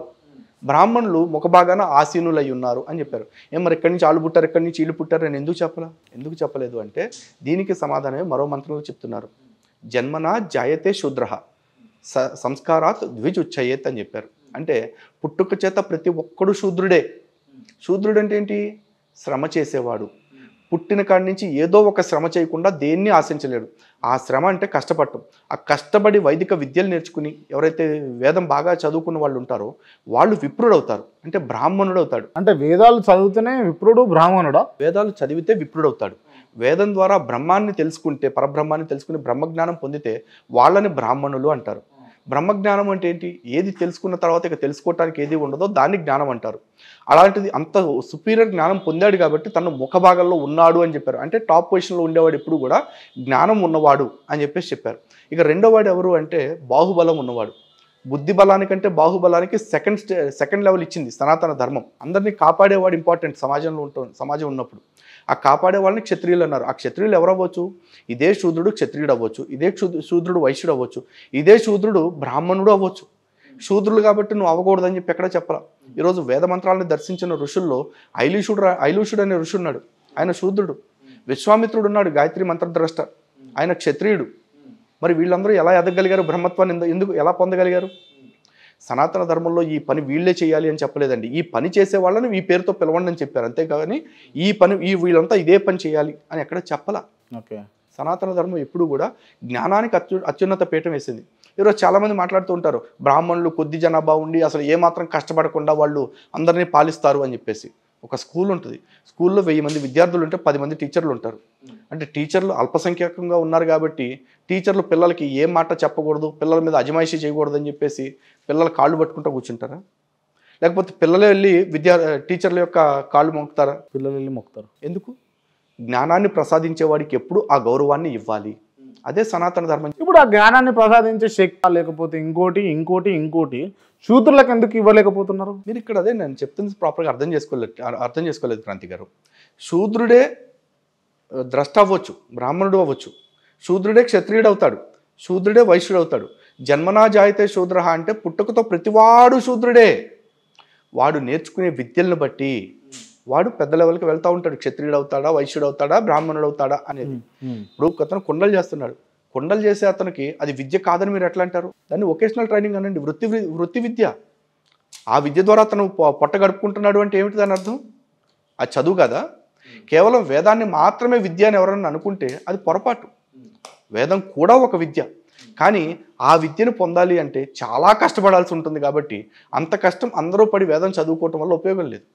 బ్రాహ్మణులు ముఖభాగాన ఆసీనులై ఉన్నారు అని చెప్పారు. మరి ఎక్కడి నుంచి వాళ్ళు పుట్టారు, ఎక్కడి నుంచి వీళ్ళు పుట్టారు అని ఎందుకు చెప్పలేదు అంటే దీనికి సమాధానమే మరో మంత్రంలో చెప్తున్నారు. జన్మనా జాయతే శూద్ర సంస్కారాత్ ద్విజుచ్చయేత్ అని చెప్పారు. అంటే పుట్టుక చేత ప్రతి ఒక్కడు శూద్రుడే. శూద్రుడు అంటే ఏంటి? శ్రమ చేసేవాడు. పుట్టిన కాడి నుంచి ఏదో ఒక శ్రమ చేయకుండా దేన్ని ఆశించలేడు. ఆ శ్రమ అంటే కష్టపడటం. ఆ కష్టపడి వైదిక విద్యలు నేర్చుకుని ఎవరైతే వేదం బాగా చదువుకున్న వాళ్ళు ఉంటారో వాళ్ళు విప్రుడు అవుతారు, అంటే బ్రాహ్మణుడు అవుతాడు. అంటే వేదాలు చదివితేనే విప్రుడు బ్రాహ్మణుడా? వేదాలు చదివితే విప్రుడు అవుతాడు. వేదం ద్వారా బ్రహ్మాన్ని తెలుసుకుంటే, పరబ్రహ్మాన్ని తెలుసుకుని బ్రహ్మజ్ఞానం పొందితే వాళ్ళని బ్రాహ్మణులు అంటారు. బ్రహ్మజ్ఞానం అంటే ఏంటి? ఏది తెలుసుకున్న తర్వాత ఇక తెలుసుకోవటానికి ఏది ఉండదో దాన్ని జ్ఞానం అంటారు. అలాంటిది అంత సుపీరియర్ జ్ఞానం పొందాడు కాబట్టి తను ముఖ భాగంలో ఉన్నాడు అని చెప్పారు. అంటే టాప్ పొజిషన్లో ఉండేవాడు ఎప్పుడు కూడా జ్ఞానం ఉన్నవాడు అని చెప్పేసి చెప్పారు. ఇక రెండో వాడు ఎవరు అంటే బాహుబలం ఉన్నవాడు. బుద్ధి బలానికంటే బాహుబలానికి సెకండ్ లెవెల్ ఇచ్చింది సనాతన ధర్మం. అందరినీ కాపాడేవాడు ఇంపార్టెంట్ సమాజం ఉన్నప్పుడు. ఆ కాపాడే వాళ్ళని క్షత్రియులు అన్నారు. ఆ క్షత్రియులు ఎవరు అవ్వచ్చు? ఇదే శూద్రుడు క్షత్రియుడు అవ్వచ్చు, ఇదే శూద్రుడు వైశ్యుడు అవ్వచ్చు, ఇదే శూద్రుడు బ్రాహ్మణుడు అవ్వచ్చు. శూద్రులు కాబట్టి నువ్వు అవ్వకూడదని చెప్పి ఎక్కడ చెప్పరా. ఈరోజు వేద మంత్రాలను దర్శించిన ఋషుల్లో ఐలుషుడు అనే ఋషి ఉన్నాడు, ఆయన శూద్రుడు. విశ్వామిత్రుడు ఉన్నాడు, గాయత్రి మంత్రద్రష్ట, ఆయన క్షత్రియుడు. మరి వీళ్ళందరూ ఎలా ఎదగలిగారు? బ్రహ్మత్వాన్ని ఎందుకు ఎలా పొందగలిగారు? సనాతన ధర్మంలో ఈ పని వీళ్ళే చేయాలి అని చెప్పలేదండి. ఈ పని చేసే వాళ్ళని ఈ పేరుతో పిలవండి అని చెప్పారు. అంతేకాని వీళ్ళంతా ఇదే పని చేయాలి అని ఎక్కడ చెప్పలా. ఓకే. సనాతన ధర్మం ఎప్పుడు కూడా జ్ఞానానికి అత్యున్నత పీఠం వేసింది. ఈరోజు చాలామంది మాట్లాడుతూ ఉంటారు, బ్రాహ్మణులు కొద్ది జనాభా ఉండి అసలు ఏమాత్రం కష్టపడకుండా వాళ్ళు అందరినీ పాలిస్తారు అని చెప్పేసి. ఒక స్కూల్ ఉంటుంది, స్కూల్లో 1000 మంది విద్యార్థులు ఉంటే 10 మంది టీచర్లు ఉంటారు. అంటే టీచర్లు అల్పసంఖ్యాకంగా ఉన్నారు కాబట్టి టీచర్లు పిల్లలకి ఏం మాట చెప్పకూడదు, పిల్లల మీద అజమాయిషీ చేయకూడదు అని చెప్పేసి పిల్లల కాళ్ళు పట్టుకుంటూ కూర్చుంటారా? లేకపోతే పిల్లలే వెళ్ళి టీచర్ల యొక్క కాళ్ళు మొక్కుతారా? పిల్లలు వెళ్ళి మొక్కుతారు. ఎందుకు? జ్ఞానాన్ని ప్రసాదించేవాడికి ఎప్పుడు ఆ గౌరవాన్ని ఇవ్వాలి. అదే సనాతన ధర్మం. ఇప్పుడు ఆ జ్ఞానాన్ని ప్రసాదించే శక్తి లేకపోతే ఇంకోటి శూద్రులకు ఎందుకు ఇవ్వలేకపోతున్నారు? మీరు ఇక్కడ అదే నేను చెప్తుంది ప్రాపర్గా అర్థం చేసుకోలేదు క్రాంతి గారు. శూద్రుడే ద్రష్ట అవ్వచ్చు, బ్రాహ్మణుడు అవ్వచ్చు, శూద్రుడే క్షత్రియుడు అవుతాడు, శూద్రుడే వైశ్యుడు అవుతాడు. జన్మనా జాయితే శూద్ర అంటే పుట్టుకతో ప్రతివాడు శూద్రుడే. వాడు నేర్చుకునే విద్యలను బట్టి వాడు పెద్ద లెవెల్కి వెళ్తూ ఉంటాడు. క్షత్రియుడు అవుతాడా, వైశ్యుడు అవుతాడా, బ్రాహ్మణుడు అవుతాడా అనేది. ఇప్పుడు అతను కొండలు చేస్తున్నాడు, కొండలు చేసే అతనికి అది విద్య కాదని మీరు ఎట్లా అంటారు? దాన్ని వొకేషనల్ ట్రైనింగ్ అనండి, వృత్తి విద్య. ఆ విద్య ద్వారా అతను పొట్ట గడుపుకుంటున్నాడు అంటే ఏమిటి దాని అర్థం? అది చదువు కదా. కేవలం వేదాన్ని మాత్రమే విద్య అని ఎవరన్నా అనుకుంటే అది పొరపాటు. వేదం కూడా ఒక విద్య, కానీ ఆ విద్యను పొందాలి అంటే చాలా కష్టపడాల్సి ఉంటుంది. కాబట్టి అంత కష్టం అందరూ పడి వేదం చదువుకోవటం వల్ల ఉపయోగం లేదు.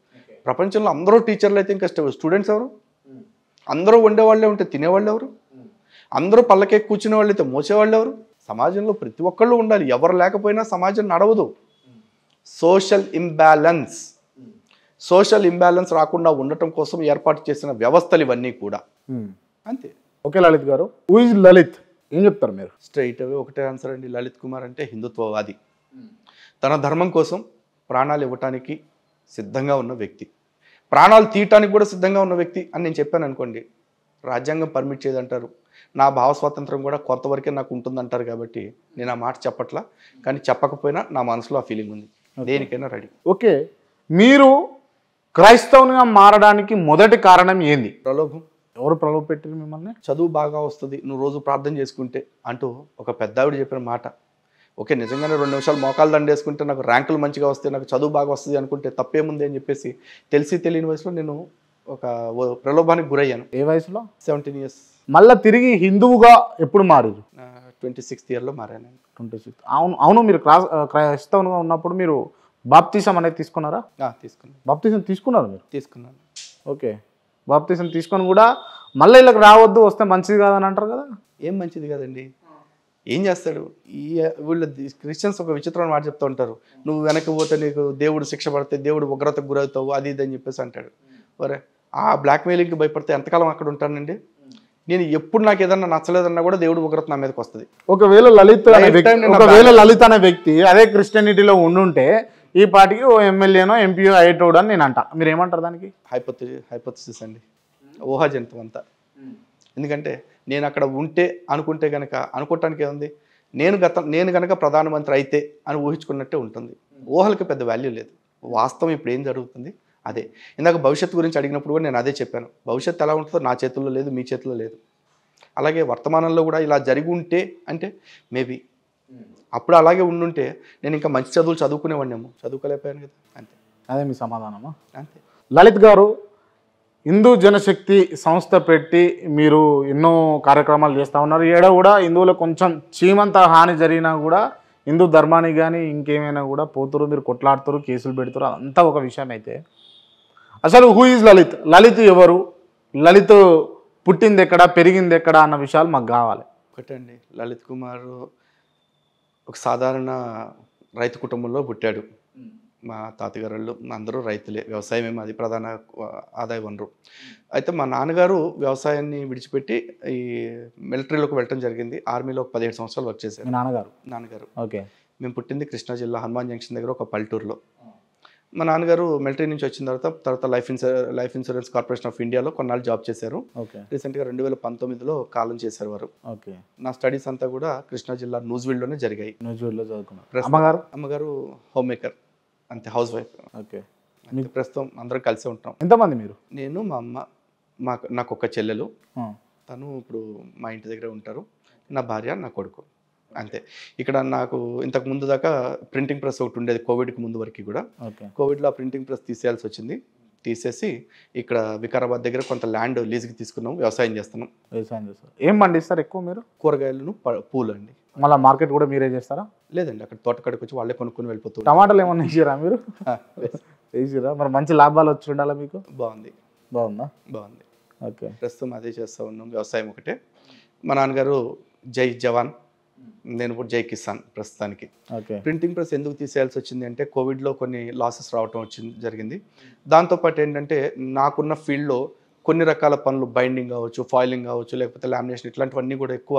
ప్రపంచంలో అందరూ టీచర్లు అయితే ఇంకా స్టూడెంట్స్ ఎవరు? అందరూ వండేవాళ్ళే ఉంటే తినేవాళ్ళు ఎవరు? అందరూ పళ్ళకే కూర్చునే వాళ్ళు అయితే మోసేవాళ్ళు ఎవరు? సమాజంలో ప్రతి ఒక్కళ్ళు ఉండాలి. ఎవరు లేకపోయినా సమాజం నడవదు. సోషల్ ఇంబ్యాలెన్స్ రాకుండా ఉండటం కోసం ఏర్పాటు చేసిన వ్యవస్థలు ఇవన్నీ కూడా. అంతే. ఓకే లలిత్ గారు, హూ ఇస్ లలిత్? ఏం చెప్తారు మీరు? స్ట్రైట్ అవే ఒకటే ఆన్సర్ అండి. లలిత్ కుమార్ అంటే హిందుత్వవాది, తన ధర్మం కోసం ప్రాణాలు ఇవ్వటానికి సిద్ధంగా ఉన్న వ్యక్తి, ప్రాణాలు తీయటానికి కూడా సిద్ధంగా ఉన్న వ్యక్తి అని నేను చెప్పాను అనుకోండి, రాజ్యాంగం పర్మిట్ చేయదంటారు, నా భావ స్వాతంత్రం కూడా కొంతవరకే నాకు ఉంటుందంటారు. కాబట్టి నేను ఆ మాట చెప్పట్లా, కానీ చెప్పకపోయినా నా మనసులో ఆ ఫీలింగ్ ఉంది, దేనికైనా రెడీ. ఓకే, మీరు క్రైస్తవునిగా మారడానికి మొదటి కారణం ఏంది? ప్రలోభం. ఎవరు ప్రలోభ పెట్టారు మిమ్మల్ని? చదువు బాగా వస్తుంది, నువ్వు రోజు ప్రార్థన చేసుకుంటే అంటూ ఒక పెద్ద ఆవిడ చెప్పిన మాట. ఓకే, నిజంగానే 2 నిమిషాలు మోకాలు దండేసుకుంటే నాకు ర్యాంకులు మంచిగా వస్తాయి, నాకు చదువు బాగా వస్తుంది అనుకుంటే తప్పేముంది అని చెప్పేసి తెలిసి తెలియని వయసులో నేను ఒక ప్రలోభానికి గురయ్యాను. ఏ వయసులో? 17 years. మళ్ళీ తిరిగి హిందువుగా ఎప్పుడు మారారు? 26th year మారాను. 26. అవును, మీరు క్రైస్తవునిగా ఉన్నప్పుడు మీరు బాప్తిసం అనేది తీసుకున్నారా? తీసుకున్నాను. బాప్తిసం తీసుకున్నారు మీరు? తీసుకున్నాను. ఓకే, బాప్తిసం తీసుకొని కూడా మళ్ళీ ఇళ్ళకి రావద్దు, వస్తే మంచిది కాదని అంటారు కదా. ఏం మంచిది కదండి, ఏం చేస్తాడు వీళ్ళు క్రిస్టియన్స్ ఒక విచిత్రమైన మాట చెప్తూ ఉంటారు, నువ్వు వెనక్కి పోతే నీకు దేవుడు శిక్ష పడితే దేవుడు ఉగ్రతకు గురవుతావు, అది ఇది అని చెప్పేసి అంటాడు. మరి ఆ బ్లాక్మెయిలింగ్కి భయపడితే ఎంతకాలం అక్కడ ఉంటానండి? నేను ఎప్పుడు నాకు ఏదన్నా నచ్చలేదన్నా కూడా దేవుడు ఉగ్రత నా మీదకి వస్తుంది. ఒకవేళ లలిత్ అనే వ్యక్తి అదే క్రిస్టియానిటీలో ఉండుంటే ఈ పార్టీకి ఓ ఎమ్మెల్యేనో ఎంపీఓ అయ్యేటోడు అని నేను అంట. మీరు ఏమంటారు దానికి? హైపోథసిస్ అండి, ఊహాజంతం అంతా. ఎందుకంటే నేను అక్కడ ఉంటే అనుకుంటే కనుక అనుకోవటానికి ఏముంది, నేను కనుక ప్రధానమంత్రి అయితే అని ఊహించుకున్నట్టే ఉంటుంది. ఊహలకి పెద్ద వాల్యూ లేదు. వాస్తవం ఇప్పుడు ఏం జరుగుతుంది అదే. ఇందాక భవిష్యత్తు గురించి అడిగినప్పుడు కూడా నేను అదే చెప్పాను. భవిష్యత్తు ఎలా ఉంటుందో నా చేతుల్లో లేదు, మీ చేతుల్లో లేదు. అలాగే వర్తమానంలో కూడా ఇలా జరిగి ఉంటే అంటే మేబీ అప్పుడు అలాగే ఉండుంటే నేను ఇంకా మంచి చదువులు చదువుకునేవాడినేమో, చదువుకోలేకపోయాను కదా. అంతే. అదే మీ సమాధానమా? అంతే. లలిత్ గారు, హిందూ జనశక్తి సంస్థ పెట్టి మీరు ఎన్నో కార్యక్రమాలు చేస్తూ ఉన్నారు. ఏడ కూడా హిందువులకు కొంచెం చీమంత హాని జరిగినా కూడా హిందూ ధర్మానికి కానీ ఇంకేమైనా కూడా పోతురు, మీరు కొట్లాడుతారు, కేసులు పెడుతారు, అదంతా ఒక విషయం. అయితే అసలు హూ ఈజ్ లలిత్? లలిత్ ఎవరు? లలిత్ పుట్టింది ఎక్కడ, పెరిగింది ఎక్కడ అన్న విషయాలు మాకు కావాలి. ఒకటండి, లలిత్ కుమార్ ఒక సాధారణ రైతు కుటుంబంలో పుట్టాడు. మా తాతగారు వాళ్ళు అందరూ రైతులే. వ్యవసాయమే మాది ప్రధాన ఆదాయ వనరు. అయితే మా నాన్నగారు వ్యవసాయాన్ని విడిచిపెట్టి ఈ మిలిటరీలోకి వెళ్ళటం జరిగింది. ఆర్మీలో ఒక 17 సంవత్సరాలు వర్క్ చేశారు. మీ నాన్నగారు? నాన్నగారు. ఓకే. మేము పుట్టింది కృష్ణా జిల్లా హనుమాన్ జంక్షన్ దగ్గర ఒక పల్లెటూరులో. మా నాన్నగారు మిలిటరీ నుంచి వచ్చిన తర్వాత లైఫ్ ఇన్సూరెన్స్ కార్పొరేషన్ ఆఫ్ ఇండియాలో కొన్నాళ్ళు జాబ్ చేశారు. ఓకే. రీసెంట్గా 2019లో కాలం చేశారు వారు. ఓకే. నా స్టడీస్ అంతా కూడా కృష్ణా జిల్లా నూజివీడ్లోనే జరిగాయి. నూజివీడ్లో చదువుకున్నారు. అమ్మగారు? అమ్మగారు హోమ్ మేకర్, అంతే, హౌస్ వైఫ్. ఓకే. మీకు ప్రస్తుతం అందరం కలిసే ఉంటాం. ఎంతమంది మీరు? నేను, మా అమ్మ, నాకు ఒక చెల్లెలు, తను ఇప్పుడు మా ఇంటి దగ్గర ఉంటారు. నా భార్య, నా కొడుకు, అంతే. ఇక్కడ నాకు ఇంతకు ముందు దాకా ప్రింటింగ్ ప్రెస్ ఒకటి ఉండేది కోవిడ్కి ముందు వరకు కూడా. కోవిడ్లో ఆ ప్రింటింగ్ ప్రెస్ తీసేయాల్సి వచ్చింది. తీసేసి ఇక్కడ వికారాబాద్ దగ్గర కొంత ల్యాండ్ లీజ్కి తీసుకున్నాం, వ్యవసాయం చేస్తున్నాం. వ్యవసాయం చేస్తారు. ఏం పండిస్తారు ఎక్కువ మీరు? కూరగాయలను, పూలు అండి. మళ్ళీ మార్కెట్ కూడా మీరే చేస్తారా? లేదండి, అక్కడ తోటకాడికి వచ్చి వాళ్ళే కొనుక్కొని వెళ్ళిపోతారు. టమాటాలు ఏమన్నా వేసిరా మీరు? వేసిరా? మరి మంచి లాభాలు వచ్చి ఉండాలా మీకు? బాగుంది. బాగుందా? బాగుంది. ఓకే. ప్రస్తుతం అదే చేస్తూ ఉన్నాం, వ్యవసాయం ఒకటే. మా నాన్నగారు జై జవాన్, నేను ఇప్పుడు జై కిసాన్ ప్రస్తుతానికి. ప్రింటింగ్ ప్రెస్ ఎందుకు తీసేయాల్సి వచ్చింది అంటే కోవిడ్లో కొన్ని లాసెస్ రావటం జరిగింది. దాంతోపాటు ఏంటంటే నాకున్న ఫీల్డ్లో కొన్ని రకాల పనులు, బైండింగ్ కావచ్చు, ఫాయిలింగ్ కావచ్చు, లేకపోతే లామినేషన్, ఇట్లాంటివన్నీ కూడా ఎక్కువ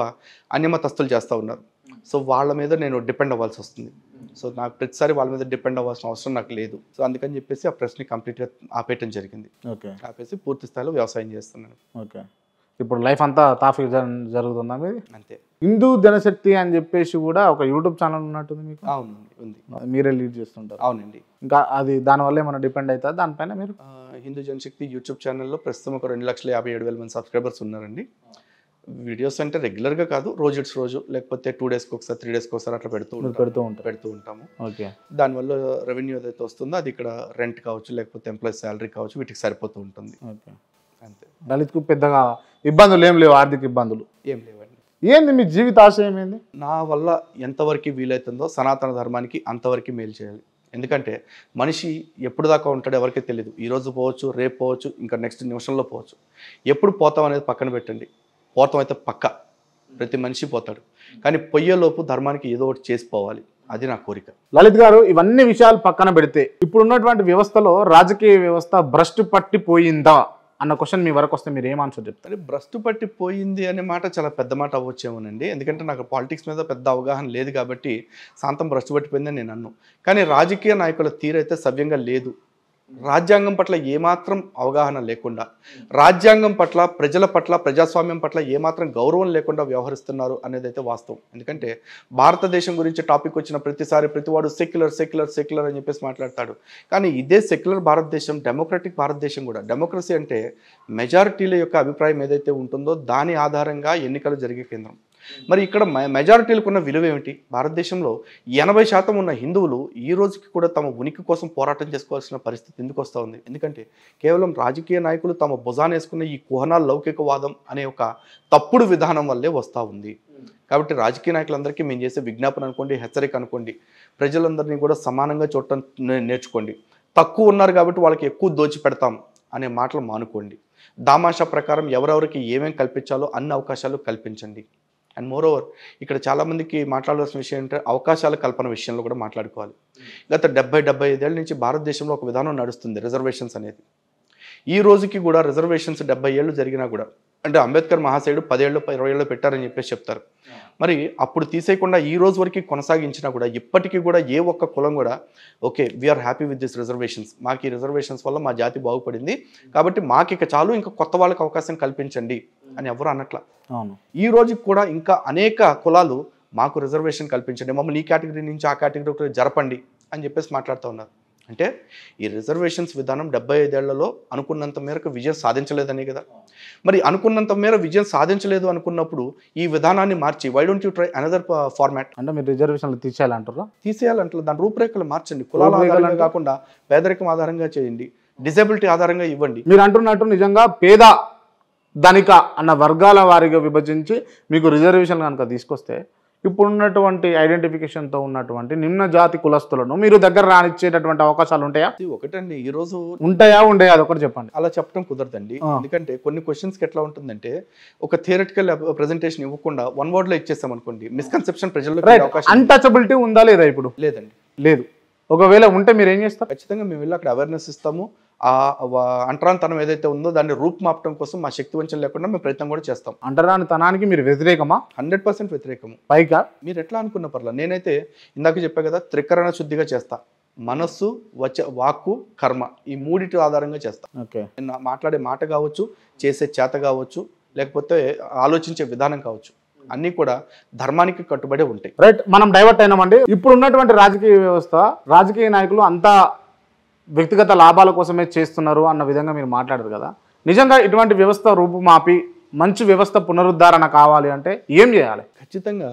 అన్యమతస్తులు చేస్తూ ఉన్నారు. సో వాళ్ళ మీద నేను డిపెండ్ అవ్వాల్సి వస్తుంది. సో నాకు ప్రతిసారి వాళ్ళ మీద డిపెండ్ అవ్వాల్సిన అవసరం నాకు లేదు. సో అందుకని చెప్పేసి ఆ ప్రెస్ని కంప్లీట్గా ఆపేయటం జరిగింది. ఓకే. ఆపేసి పూర్తి స్థాయిలో వ్యవసాయం చేస్తున్నాను. ఓకే. ఇప్పుడు లైఫ్ అంతా తాఫీ జరుగుతుందా మీది? అంతే. హిందూ జనశక్తి అని చెప్పేసి కూడా ఒక యూట్యూబ్ ఛానల్ ఉన్నట్టుంది మీకు? అవునండి, ఉంది. మీరే లీడ్ చేస్తుంటారు? అవునండి. ఇంకా అది దానివల్ల ఏమైనా డిపెండ్ అవుతుందా దానిపైన మీరు? హిందూ జనశక్తి యూట్యూబ్ ఛానల్లో ప్రస్తుతం ఒక 2,57,000 మంది సబ్స్క్రైబర్స్ ఉన్నారండి. వీడియోస్ అంటే రెగ్యులర్గా కాదు, రోజు లేకపోతే 2 డేస్కి ఒకసారి, 3 డేస్కి ఒకసారి అట్లా పెడుతూ ఉంటాము. ఓకే. దానివల్ల రెవెన్యూ ఏదైతే వస్తుందో అది ఇక్కడ రెంట్ కావచ్చు, లేకపోతే ఎంప్లాయీస్ శాలరీ కావచ్చు, వీటికి సరిపోతూ ఉంటుంది. ఓకే. అంతే. దళిత్కు పెద్దగా ఇబ్బందులు ఏం లేవు, ఆర్థిక ఇబ్బందులు ఏం లేవండి. ఏంది మీ జీవిత ఆశయం ఏంది? నా వల్ల ఎంతవరకు వీలవుతుందో సనాతన ధర్మానికి అంతవరకు మేలు చేయాలి. ఎందుకంటే మనిషి ఎప్పుడు దాకా ఉంటాడో ఎవరికీ తెలియదు. ఈరోజు పోవచ్చు, రేపు పోవచ్చు, ఇంకా నెక్స్ట్ నిమిషంలో పోవచ్చు. ఎప్పుడు పోతాం అనేది పక్కన పెట్టండి. పోతాం అయితే పక్క, ప్రతి మనిషి పోతాడు. కానీ పొయ్యేలోపు ధర్మానికి ఏదో ఒకటి చేసిపోవాలి, అది నా కోరిక. లలిత్ గారు, ఇవన్నీ విషయాలు పక్కన పెడితే ఇప్పుడు ఉన్నటువంటి వ్యవస్థలో రాజకీయ వ్యవస్థ భ్రష్టు పట్టిపోయిందా అన్న క్వశ్చన్ మీ వరకు వస్తే మీరు ఏం ఆన్సర్ చెప్తారు? భ్రష్టు పట్టిపోయింది అనే మాట చాలా పెద్ద మాట అవ్వచ్చేమోనండి. ఎందుకంటే నాకు పాలిటిక్స్ మీద పెద్ద అవగాహన లేదు కాబట్టి శాంతం భ్రష్టు పట్టిపోయిందని నేను అన్ను. కానీ రాజకీయ నాయకుల తీరైతే సవ్యంగా లేదు. రాజ్యాంగం పట్ల ఏమాత్రం అవగాహన లేకుండా, రాజ్యాంగం పట్ల, ప్రజల పట్ల, ప్రజాస్వామ్యం పట్ల ఏమాత్రం గౌరవం లేకుండా వ్యవహరిస్తున్నారు అనేది అయితే వాస్తవం. ఎందుకంటే భారతదేశం గురించి టాపిక్ వచ్చిన ప్రతిసారి ప్రతివాడు సెక్యులర్ అని చెప్పేసి మాట్లాడతాడు. కానీ ఇదే సెక్యులర్ భారతదేశం, డెమోక్రటిక్ భారతదేశం కూడా. డెమోక్రసీ అంటే మెజారిటీల యొక్క అభిప్రాయం ఏదైతే ఉంటుందో దాని ఆధారంగా ఎన్నికలు జరిగే కేంద్రం. మరి ఇక్కడ మెజారిటీలకు ఉన్న విలువ ఏమిటి? భారతదేశంలో 80% ఉన్న హిందువులు ఈ రోజుకి కూడా తమ ఉనికి కోసం పోరాటం చేసుకోవాల్సిన పరిస్థితి ఎందుకు వస్తూ ఉంది? ఎందుకంటే కేవలం రాజకీయ నాయకులు తమ భుజాన వేసుకున్న ఈ కుహనా లౌకికవాదం అనే ఒక తప్పుడు విధానం వల్లే వస్తూ ఉంది. కాబట్టి రాజకీయ నాయకులందరికీ మేము చేసే విజ్ఞాపన అనుకోండి, హెచ్చరిక అనుకోండి, ప్రజలందరినీ కూడా సమానంగా చూడటం నేర్చుకోండి. తక్కువ ఉన్నారు కాబట్టి వాళ్ళకి ఎక్కువ దోచి పెడతాం అనే మాటలు మానుకోండి. దామాషా ప్రకారం ఎవరెవరికి ఏమేమి కల్పించాలో అన్ని అవకాశాలు కల్పించండి. అండ్ మోర్ ఓవర్ ఇక్కడ చాలామందికి మాట్లాడాల్సిన విషయం ఏంటంటే అవకాశాల కల్పన విషయంలో కూడా మాట్లాడుకోవాలి. గత 70-75 ఏళ్ళ నుంచి భారతదేశంలో ఒక విధానం నడుస్తుంది, రిజర్వేషన్స్ అనేది. ఈ రోజుకి కూడా రిజర్వేషన్స్ 70 ఏళ్ళు జరిగినా కూడా, అంటే అంబేద్కర్ మహాశయుడు 10 ఏళ్ళు 20 ఏళ్ళు పెట్టారని చెప్పేసి చెప్తారు. మరి అప్పుడు తీసేయకుండా ఈ రోజు వరకు కొనసాగించినా కూడా ఇప్పటికీ కూడా ఏ ఒక్క కులం కూడా okay we are happy with this reservations, మాకు ఈ రిజర్వేషన్స్ వల్ల మా జాతి బాగుపడింది కాబట్టి మాకు ఇక చాలు, ఇంకా కొత్త వాళ్ళకి అవకాశం కల్పించండి అని ఎవరు అన్నట్ల. ఈ రోజుకి కూడా ఇంకా అనేక కులాలు మాకు రిజర్వేషన్ కల్పించండి, మమ్మల్ని ఈ కేటగిరీ నుంచి ఆ కేటగిరీకి జరపండి అని చెప్పేసి మాట్లాడుతూ ఉన్నారు. అంటే ఈ రిజర్వేషన్స్ విధానం 75 ఏళ్లలో అనుకున్నంత మేరకు విజయం సాధించలేదనే కదా. మరి అనుకున్నంత మేర విజయం సాధించలేదు అనుకున్నప్పుడు ఈ విధానాన్ని మార్చి why don't you try another format? అంటే మీరు రిజర్వేషన్లు తీసేయాలంటారా? తీసేయాలంటారు, దాని రూపురేఖలు మార్చండి. కులాల ఆధారంగా కాకుండా పేదరికం ఆధారంగా చేయండి, డిజేబిలిటీ ఆధారంగా ఇవ్వండి. మీరు అంటున్నట్టు నిజంగా పేద ధనిక అన్న వర్గాల వారిగా విభజించి మీకు రిజర్వేషన్ కనుక తీసుకొస్తే ఇప్పుడున్నటువంటి ఐడెంటిఫికేషన్తో ఉన్నటువంటి నిమ్న జాతి కులస్తులను మీరు దగ్గర రానిచ్చేటటువంటి అవకాశాలు ఉంటాయా? ఒకటండి, ఈ రోజు ఉంటాయా ఉండయా అదొకటి చెప్పండి. అలా చెప్పడం కుదరదండి. ఎందుకంటే కొన్ని క్వశ్చన్స్కి ఎట్లా ఉంటుందంటే ఒక థియరిటికల్ ప్రెజెంటేషన్ ఇవ్వకుండా వన్ వర్డ్ లో ఇచ్చేస్తాం అనుకోండి, మిస్కన్సెప్షన్ ప్రజల్లో అవకాశం. అన్టచబిలిటీ ఉందా లేదా? ఇప్పుడు లేదండి. లేదు. ఒకవేళ ఉంటే మీరు ఏం చేస్తారు? ఖచ్చితంగా మేము వెళ్ళి అక్కడ అవేర్నెస్ ఇస్తాము. ఆ అంటరానితనం ఏదైతే ఉందో దాన్ని రూపుమాపడం కోసం మా శక్తి వంచన లేకుండా మేము ప్రయత్నం కూడా చేస్తాం. అంటరానితనానికి మీరు వ్యతిరేకమా? 100% వ్యతిరేకము. పైగా మీరు ఎట్లా అనుకున్న పర్లా, నేనైతే ఇందాక చెప్పా కదా, త్రికరణ శుద్ధిగా చేస్తా. మనస్సు, వాక్కు, కర్మ, ఈ మూడిటి ఆధారంగా చేస్తా. నేను మాట్లాడే మాట కావచ్చు, చేసే చేత కావచ్చు, లేకపోతే ఆలోచించే విధానం కావచ్చు, అన్నీ కూడా ధర్మానికి కట్టుబడి ఉంటాయి. రైట్, మనం డైవర్ట్ అయినామండి. ఇప్పుడు ఉన్నటువంటి రాజకీయ వ్యవస్థ, రాజకీయ నాయకులు అంతా వ్యక్తిగత లాభాల కోసమే చేస్తున్నారు అన్న విధంగా మీరు మాట్లాడారు కదా. నిజంగా ఇటువంటి వ్యవస్థ రూపుమాపి మంచి వ్యవస్థ పునరుద్ధరణ కావాలి అంటే ఏం చేయాలి? ఖచ్చితంగా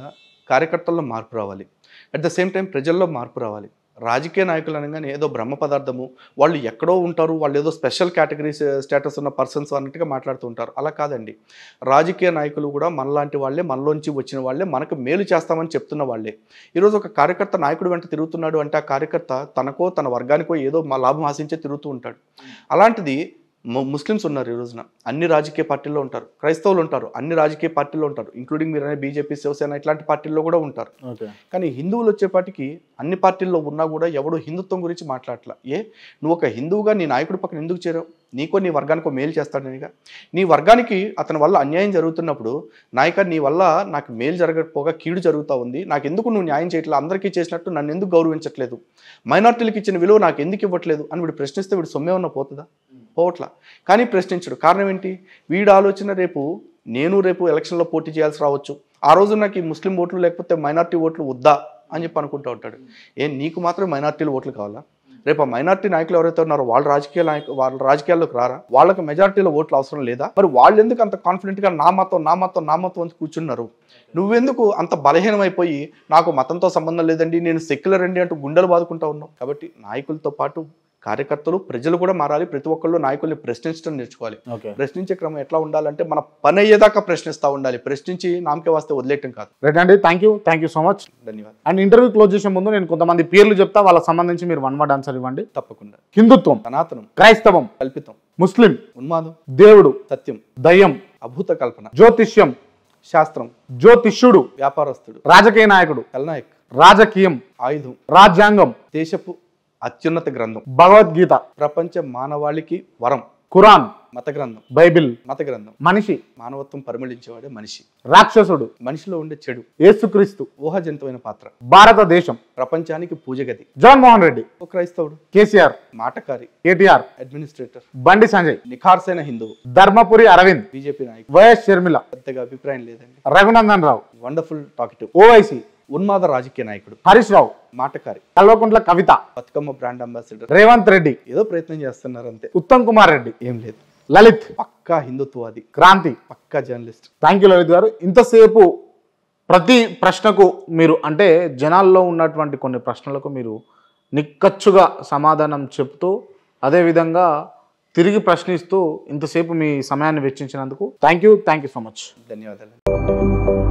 కార్యకర్తల్లో మార్పు రావాలి. అట్ ద సేమ్ టైం ప్రజల్లో మార్పు రావాలి. రాజకీయ నాయకులు అనగానే ఏదో బ్రహ్మ పదార్థము, వాళ్ళు ఎక్కడో ఉంటారు, వాళ్ళు ఏదో స్పెషల్ కేటగిరీ స్టేటస్ ఉన్న పర్సన్స్ అన్నట్టుగా మాట్లాడుతూ ఉంటారు. అలా కాదండి. రాజకీయ నాయకులు కూడా మనలాంటి వాళ్ళే, మనలోంచి వచ్చిన వాళ్ళే, మనకు మేలు చేస్తామని చెప్తున్న వాళ్ళే. ఈరోజు ఒక కార్యకర్త నాయకుడు వెంట తిరుగుతున్నాడు అంటే ఆ కార్యకర్త తనకో తన వర్గానికో ఏదో లాభం ఆశించే తిరుగుతూ ఉంటాడు. అలాంటిది ముస్లిమ్స్ ఉన్నారు ఈ రోజున, అన్ని రాజకీయ పార్టీల్లో ఉంటారు. క్రైస్తవులు ఉంటారు, అన్ని రాజకీయ పార్టీల్లో ఉంటారు, ఇంక్లూడింగ్ మీరు అనే బీజేపీ, శివసేన ఇట్లాంటి పార్టీల్లో కూడా ఉంటారు. కానీ హిందువులు వచ్చేపాటికి అన్ని పార్టీల్లో ఉన్నా కూడా ఎవడు హిందుత్వం గురించి మాట్లాడట్లా. నువ్వు ఒక హిందువుగా నీ నాయకుడి పక్కన ఎందుకు చేరావు? నీకో నీ వర్గానికో మేలు చేస్తాడనిగా. నీ వర్గానికి అతని వల్ల అన్యాయం జరుగుతున్నప్పుడు, నాయక నీ వల్ల నాకు మేలు జరగకపోగా కీడు జరుగుతూ ఉంది, నాకు ఎందుకు నువ్వు న్యాయం చేయట్లేదు, అందరికీ చేసినట్టు నన్ను ఎందుకు గౌరవించట్లేదు, మైనార్టీలకు ఇచ్చిన విలువ నాకు ఎందుకు ఇవ్వట్లేదు అని వీడు ప్రశ్నిస్తే వీడు సొమ్మే ఉన్న పోతుందా? పోవట్లా. కానీ ప్రశ్నించడు. కారణం ఏంటి? వీడు ఆలోచన రేపు ఎలక్షన్లో పోటీ చేయాల్సి రావచ్చు, ఆ రోజు నాకు ఈ ముస్లిం ఓట్లు లేకపోతే మైనార్టీ ఓట్లు వద్దా అని చెప్పి అనుకుంటూ ఉంటాడు. నీకు మాత్రం మైనార్టీలు ఓట్లు కావాలా? రేపు ఆ మైనార్టీ నాయకులు ఎవరైతే ఉన్నారో వాళ్ళ రాజకీయాల్లోకి రారా? వాళ్ళకి మెజారిటీలో ఓట్లు అవసరం లేదా? మరి వాళ్ళు ఎందుకు అంత కాన్ఫిడెంట్గా నా మతం అని కూర్చున్నారు? నువ్వెందుకు అంత బలహీనమైపోయి నాకు మతంతో సంబంధం లేదండి, నేను సెక్యులర్ అండి అంటూ గుండెలు బాదుకుంటా ఉన్నావు? కాబట్టి నాయకులతో పాటు కార్యకర్తలు, ప్రజలు కూడా మారాలి. ప్రతి ఒక్కళ్ళు నాయకుల్ని ప్రశ్నించడం నేర్చుకోవాలి. ప్రశ్నించే క్రమం ఎట్లా ఉండాలంటే మన పని అయ్యేదాకా ప్రశ్నిస్తూ ఉండాలి. ప్రశ్నించి నామకే వస్తే వదిలేయటం కాదు. రైట్ అండి, థ్యాంక్ యూ సో మచ్. ధన్యవాదాలు. అండ్ ఇంటర్వ్యూ క్లోజ్ చేసే ముందు నేను కొంతమంది పేర్లు చెప్తా, వాళ్ళకి సంబంధించి మీరు వన్ వర్డ్ ఆన్సర్ ఇవ్వండి. తప్పకుండా. హిందుత్వం, సనాతనం, క్రైస్తవం, కల్పితం, ముస్లిం, ఉన్మాదం, దేవుడు, సత్యం, దయ్యం, అభూత కల్పన, జ్యోతిష్యం, శాస్త్రం, జ్యోతిష్యుడు, వ్యాపారస్తుడు, రాజకీయ నాయకుడు, ఖల్నాయక్, రాజకీయం, ఆయుధం, రాజ్యాంగం, దేశపు అత్యున్నత గ్రంథం, భగవద్గీత, ప్రపంచ మానవాళికి వరం, ఖురాన్, మత గ్రంథం, బైబిల్, మత గ్రంథం, మనిషి, మానవత్వం పరిమళించేవాడే మనిషి, రాక్షసుడు, మనిషిలో ఉండే చెడు, యేసుక్రీస్తు, ఊహాజంతమైన పాత్ర, భారతదేశం, ప్రపంచానికి పూజగది, జగన్మోహన్ రెడ్డి, ఓ క్రైస్తవుడు, కేసీఆర్, మాటకారి, కేటీఆర్, అడ్మినిస్ట్రేటర్, బండి సంజయ్, నిఖార్సైన హిందువు, ధర్మపురి అరవింద్, బీజేపీ నాయకుడు, వైఎస్ షర్మిల, పెద్దగా అభిప్రాయం లేదండి, రఘునందన్ రావు, వండర్ఫుల్ టాకిటివ్, ఓవైసీ, ఉన్మాద రాజకీయ నాయకుడు, హరీష్ రావు, మాటకారి, కల్వకుంట్ల కవిత, బతుకమ్మ బ్రాండ్ అంబాసిడర్, రేవంత్ రెడ్డి, ఏదో ప్రయత్నం చేస్తున్నారు అంతే, ఉత్తమ్ కుమార్ రెడ్డి, ఏం లేదు, లలిత్, పక్కా హిందుత్వవాది, క్రాంతి, పక్కా జర్నలిస్ట్. థ్యాంక్ యూ లలిత్ గారు. ఇంతసేపు ప్రతి ప్రశ్నకు మీరు అంటే జనాల్లో ఉన్నటువంటి కొన్ని ప్రశ్నలకు మీరు నిక్కచ్చుగా సమాధానం చెప్తూ అదేవిధంగా తిరిగి ప్రశ్నిస్తూ ఇంతసేపు మీ సమయాన్ని వెచ్చించినందుకు థ్యాంక్ యూ సో మచ్. ధన్యవాదాలు.